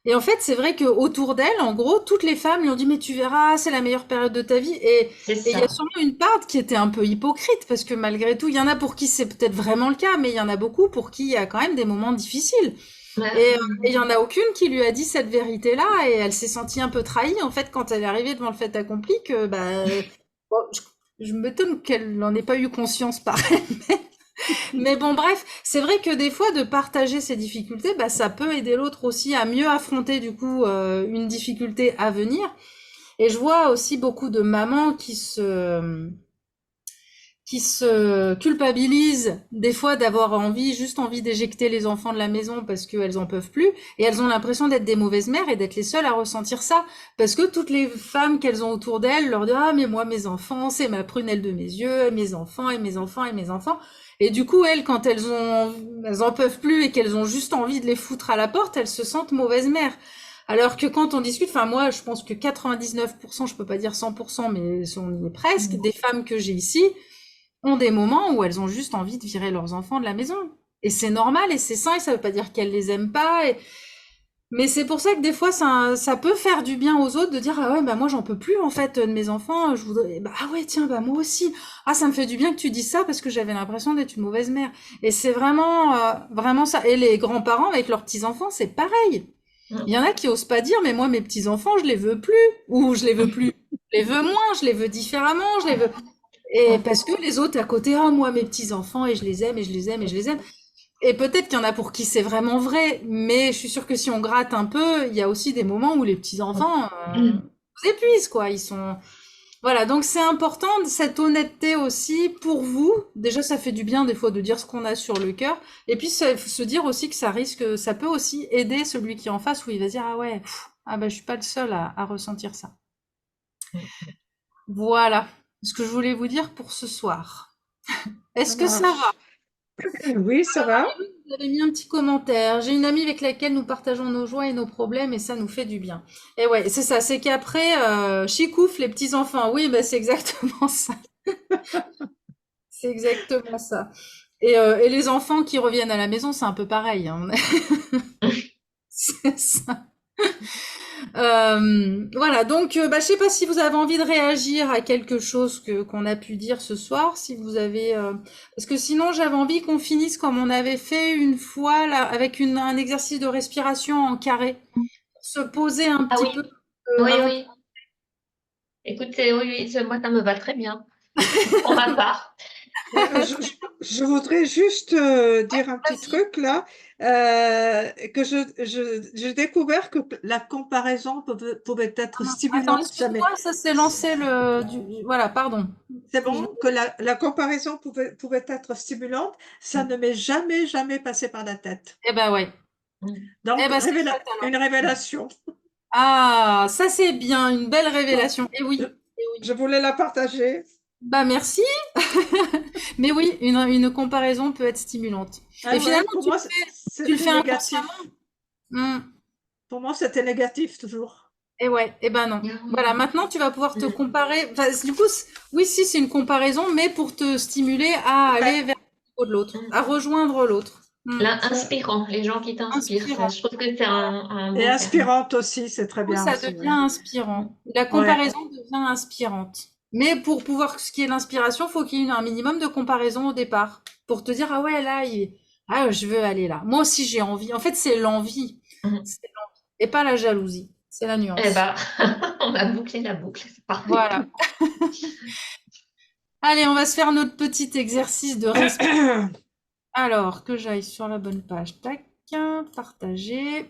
A: et en fait, c'est vrai que autour d'elle, en gros, toutes les femmes lui ont dit, mais tu verras, c'est la meilleure période de ta vie.
B: C'est
A: Et il y a
B: ça.
A: sûrement une part qui était un peu hypocrite parce que malgré tout, il y en a pour qui c'est peut-être vraiment le cas, mais il y en a beaucoup pour qui il y a quand même des moments difficiles.
B: Ouais.
A: Et il y en a aucune qui lui a dit cette vérité-là et elle s'est sentie un peu trahie en fait quand elle est arrivée devant le fait accompli que bah bon, je m'étonne qu'elle n'en ait pas eu conscience pareil. Mais bon bref, c'est vrai que des fois de partager ses difficultés, bah ça peut aider l'autre aussi à mieux affronter du coup une difficulté à venir. Et je vois aussi beaucoup de mamans qui se culpabilisent des fois d'avoir juste envie d'éjecter les enfants de la maison parce qu'elles en peuvent plus, et elles ont l'impression d'être des mauvaises mères et d'être les seules à ressentir ça, parce que toutes les femmes qu'elles ont autour d'elles leur disent ah mais moi mes enfants c'est ma prunelle de mes yeux, mes enfants et mes enfants et mes enfants, et du coup elles quand elles en peuvent plus et qu'elles ont juste envie de les foutre à la porte, elles se sentent mauvaises mères. Alors que quand on discute, enfin moi je pense que 99%, je peux pas dire 100%, mais on y est presque, des femmes que j'ai ici ont des moments où elles ont juste envie de virer leurs enfants de la maison. Et c'est normal et c'est sain et ça veut pas dire qu'elles les aiment pas. Mais c'est pour ça que des fois ça peut faire du bien aux autres de dire ah ouais bah moi j'en peux plus en fait de mes enfants, je voudrais bah ah ouais tiens bah moi aussi, ah ça me fait du bien que tu dises ça parce que j'avais l'impression d'être une mauvaise mère. Et c'est vraiment ça. Et les grands-parents avec leurs petits-enfants c'est pareil. Il y en a qui osent pas dire mais moi mes petits-enfants je les veux plus, ou je les veux plus, je les veux moins, je les veux différemment, je les veux, et parce que les autres à côté, ah, moi, mes petits-enfants, et je les aime, et je les aime, et je les aime. Et peut-être qu'il y en a pour qui c'est vraiment vrai, mais je suis sûre que si on gratte un peu, il y a aussi des moments où les petits-enfants vous épuisent, quoi. Ils sont. Voilà, donc c'est important, cette honnêteté aussi pour vous. Déjà, ça fait du bien des fois de dire ce qu'on a sur le cœur. Et puis, se dire aussi que ça peut aussi aider celui qui est en face où il va se dire, ah ouais, ah bah, je suis pas le seul à ressentir ça. Voilà ce que je voulais vous dire pour ce soir.
C: Ça
A: Est-ce que ça va?
C: marche. Oui, ça va.
A: Vous avez mis un petit commentaire. J'ai une amie avec laquelle nous partageons nos joies et nos problèmes et ça nous fait du bien. Et ouais, c'est ça. C'est qu'après, chicouf, les petits enfants. Oui, bah, c'est exactement ça. C'est exactement ça. Et les enfants qui reviennent à la maison, c'est un peu pareil, hein. C'est ça. Voilà, donc bah, je sais pas si vous avez envie de réagir à quelque chose qu'on a pu dire ce soir, si vous avez parce que sinon j'avais envie qu'on finisse comme on avait fait une fois là, avec un exercice de respiration en carré, se poser un
B: Ah
A: petit
B: oui,
A: peu
B: oui,
A: avant.
B: oui. Écoutez, oui, oui, moi, ça me va très bien, pour ma part.
C: Je voudrais juste dire un petit
A: Vas-y.
C: truc là, que j'ai découvert que la comparaison pouvait être
A: Attends,
C: stimulante. Jamais.
A: excuse-moi, ça s'est lancé Voilà, pardon.
C: C'est
A: Je-
C: bon que la comparaison pouvait être stimulante. Ça ne m'est jamais, jamais passé par la tête.
A: Eh ben ouais.
B: Mm.
A: Eh
C: Donc,
A: ben c'est chouette alors.
C: une révélation.
A: Ah, ça c'est bien, une belle
C: Bon,
A: révélation. Eh
C: je,
A: oui, eh oui.
C: je voulais la partager.
A: Bah merci. Mais oui, une comparaison peut être stimulante. Et
C: Ah ouais,
A: finalement,
C: pour moi,
A: tu le
C: c'était
A: fais inconsciemment.
C: négatif.
A: Hmm.
C: Pour moi, c'était négatif toujours.
A: Et ouais, et ben non. Voilà, maintenant tu vas pouvoir te comparer. Enfin, du coup, oui, si c'est une comparaison, mais pour te stimuler à
C: Ouais.
A: aller vers le niveau de l'autre,
B: Mm.
A: à rejoindre l'autre.
B: Là, inspirant, les gens qui t'inspirent, ça,
A: Inspirant.
B: je trouve que c'est un
C: Et
B: bon terme.
C: inspirante aussi, c'est très
A: Du coup,
C: bien
A: ça
C: aussi.
A: devient
C: Ouais.
A: inspirant. La
C: Ouais.
A: comparaison devient inspirante. Mais pour pouvoir ce qui est l'inspiration, faut qu'il y ait un minimum de comparaison au départ. Pour te dire, ah ouais, là, ah, je veux aller là. Moi aussi, j'ai envie. En fait, c'est l'envie.
B: Mm.
A: C'est l'envie. Et pas la jalousie. C'est la
B: Eh
A: nuance.
B: ben, on a bouclé la boucle, c'est parfait.
A: Voilà. Allez, on va se faire notre petit exercice de respiration. Alors, que j'aille sur la bonne page. Tac. Partager.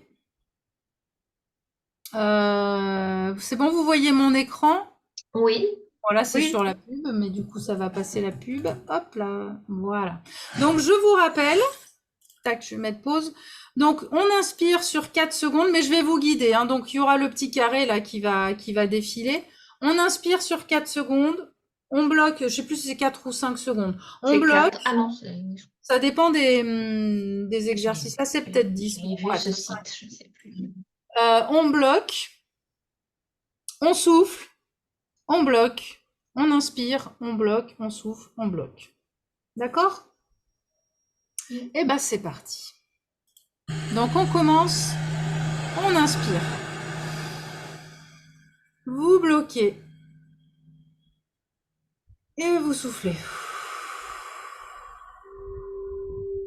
A: C'est bon, vous voyez mon écran?
B: Oui,
A: Voilà, c'est
C: Oui.
A: sur la pub, mais du coup, ça va passer la pub. Hop là, voilà. Donc, je vous rappelle, tac, je vais mettre pause. Donc, on inspire sur 4 secondes, mais je vais vous guider, hein. Donc, il y aura le petit carré là qui va défiler. On inspire sur 4 secondes. On bloque, je sais plus si c'est 4 ou 5 secondes. On
B: c'est
A: bloque.
B: 4. Ah non,
A: Ça dépend des exercices. Là, c'est peut-être 10.
B: j'ai vu
A: Bon,
B: ce
A: bref.
B: site, je sais plus.
A: On bloque. On souffle. On bloque. On inspire. On bloque. On souffle. On bloque. D'accord? Et ben c'est parti. Donc on commence, on inspire. Vous bloquez. Et vous soufflez.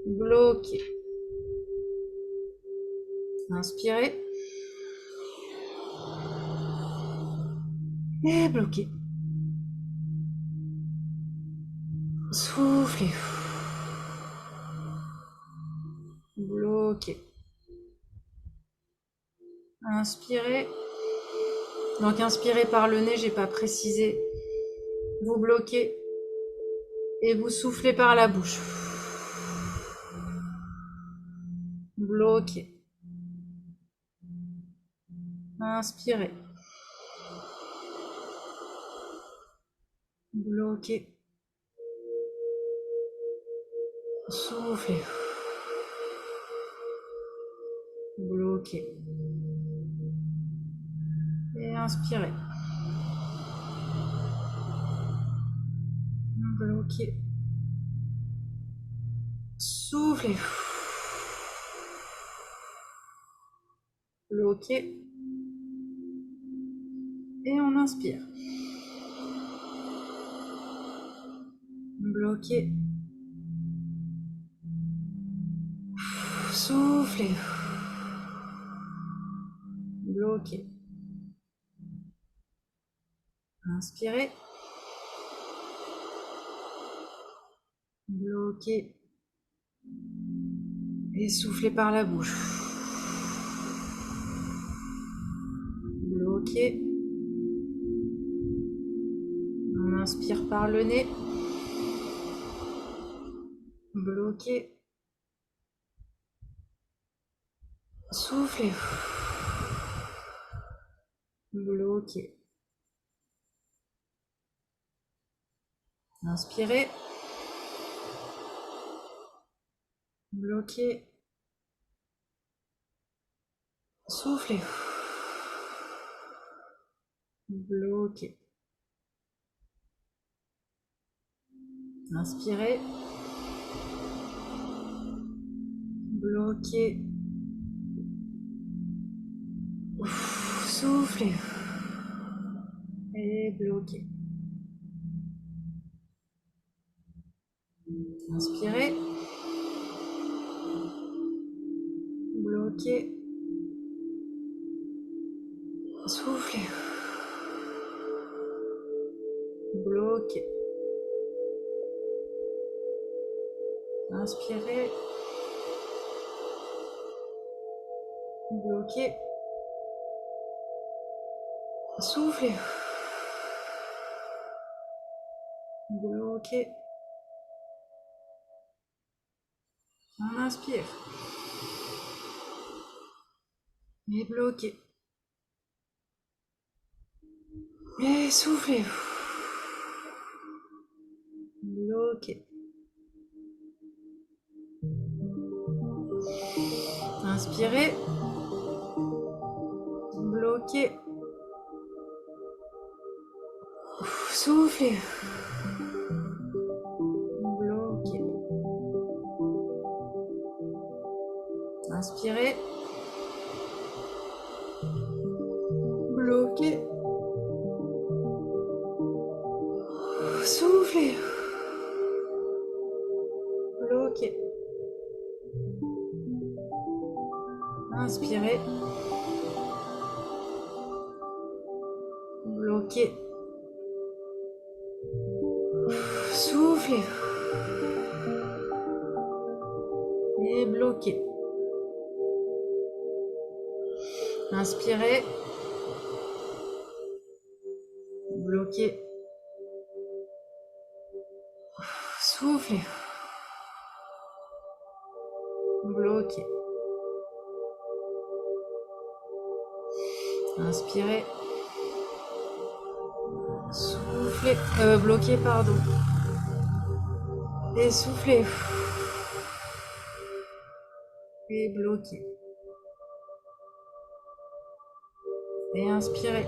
A: Bloquez. Inspirez. Et bloquez. Soufflez. Bloquez. Inspirez. Donc inspirez par le nez, j'ai pas précisé. Vous bloquez. Et vous soufflez par la bouche. Bloquez. Inspirez. Bloquez. Soufflez. Bloquez. Et inspirez. Bloquez. Soufflez. Bloquez. Et on inspire. Bloquez. Soufflez. Bloquez. Inspirez. Bloquez. Et soufflez par la bouche. Bloquez. On inspire par le nez. Bloquez. Soufflez. Bloquez. Inspirez. Bloquez. Soufflez. Bloquez. Inspirez. Bloquez. Soufflez. Et bloquez. Inspirez. Bloquez. Soufflez. Bloquez. Inspirez. Bloquez. Soufflez. Bloquez. On inspire. Et bloquez. Et soufflez. Bloquez. Inspirez. Bloquez. Soufflez. Bloquez. Inspirez. Bloquez. Soufflez. Bloquez. Inspirez. Bloquez. Soufflez. Et bloquez. Inspirez. Bloquez. Soufflez. Bloquez. Inspirez. Soufflez. Bloquez, pardon. Et soufflez. Et bloquez. Et inspirez.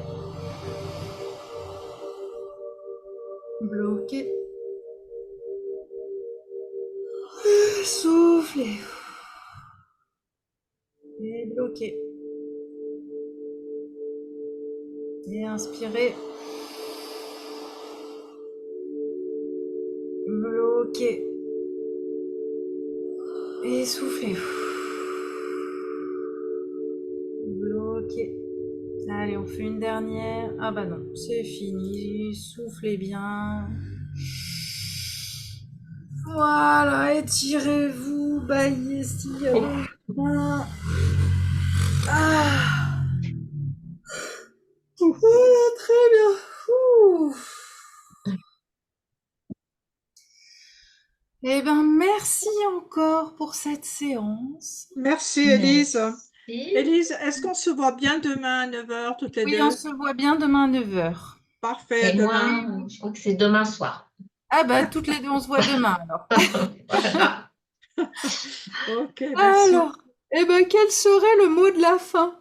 A: Bloquez. Soufflez. Et bloquez. Et inspirez. Bloquez. Et soufflez. Bloquez. Allez, on fait une dernière. Ah bah non, c'est fini. Soufflez bien. Voilà, étirez-vous, baillez si bien. Ah. Voilà, très bien. Ouh. Eh ben, merci encore pour cette séance.
C: Merci, Élise.
B: Merci.
C: Élise, est-ce qu'on se voit bien demain à 9h, toutes les
A: Oui,
C: deux?
A: on se voit bien demain à 9h.
C: Parfait, à
B: Et
C: demain.
B: moi, je crois que c'est demain soir.
A: Ah bah, toutes les deux, on se voit demain alors.
B: Voilà.
C: Ok, merci.
A: Alors, eh ben, quel serait le mot de la fin?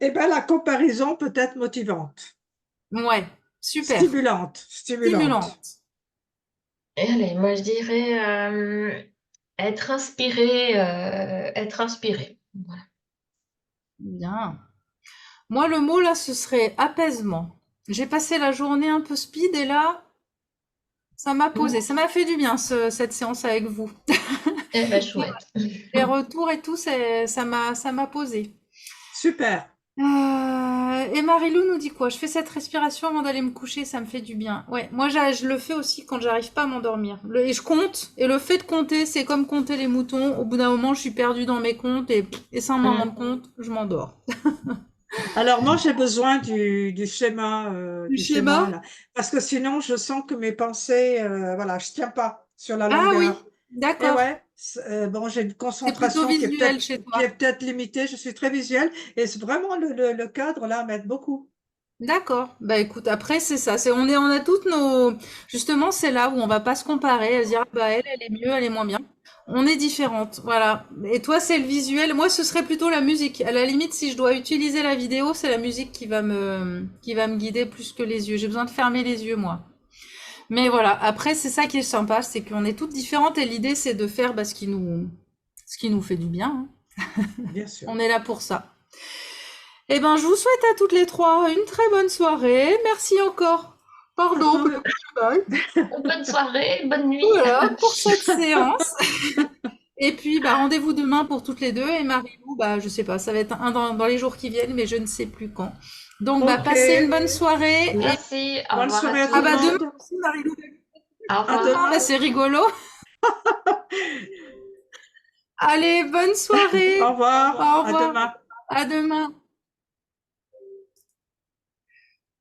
C: Eh bien, la comparaison peut être motivante,
A: Ouais, super.
C: stimulante.
A: Stimulante.
B: Et allez, moi je dirais être inspiré, Voilà.
A: Bien. Moi, le mot là, ce serait apaisement. J'ai passé la journée un peu speed et là, ça m'a posé. Ça m'a fait du bien, cette séance avec vous.
B: Eh ben, chouette.
A: Les retours et tout, ça m'a posé.
C: Super.
A: Et Marilou nous dit quoi? Je fais cette respiration avant d'aller me coucher, ça me fait du bien. Ouais, moi je le fais aussi quand j'arrive pas à m'endormir. Et je compte, et le fait de compter, c'est comme compter les moutons. Au bout d'un moment, je suis perdue dans mes comptes et sans m'en rendre compte, je m'endors.
C: Alors, moi, j'ai besoin du schéma,
A: Du schéma?
C: là, parce que sinon, je sens que mes pensées, voilà, je tiens pas sur la
A: Ah oui,
C: longueur. Et
A: d'accord.
C: ouais, bon, j'ai une
A: C'est plutôt
C: concentration
A: visuel chez
C: qui
A: toi.
C: est peut-être limitée. Je suis très visuelle et c'est vraiment le cadre là m'aide beaucoup.
A: D'accord. Bah écoute, après c'est ça, on a toutes nos, justement c'est là où on va pas se comparer, à se dire ah, bah elle est mieux, elle est moins bien. On est différentes, voilà. Et toi c'est le visuel, moi ce serait plutôt la musique. À la limite si je dois utiliser la vidéo, c'est la musique qui va me guider plus que les yeux. J'ai besoin de fermer les yeux moi. Mais voilà, après c'est ça qui est sympa, c'est qu'on est toutes différentes et l'idée c'est de faire bah, ce qui nous fait du bien, hein.
C: Bien sûr.
A: On est là pour ça. Eh ben, je vous souhaite à toutes les trois une très bonne soirée. Merci encore. Pardon. Bye.
B: Bonne soirée, bonne nuit.
A: Voilà pour cette séance. Et puis, bah, rendez-vous demain pour toutes les deux. Et Marie-Lou, bah, je sais pas, ça va être un dans les jours qui viennent, mais je ne sais plus quand. Donc, bah,
C: Ok.
A: passez une bonne soirée. Et
B: Merci, au
C: Bonne
B: revoir à
C: soirée à tout
A: ah
C: le
A: bah
B: tous.
A: demain
C: monde.
A: aussi, Marie-Lou.
B: Au
C: À
B: revoir.
A: Ah, bah,
C: demain.
A: c'est rigolo. Allez, bonne soirée.
C: Au revoir.
A: Au
C: À
A: revoir.
C: demain.
A: À demain.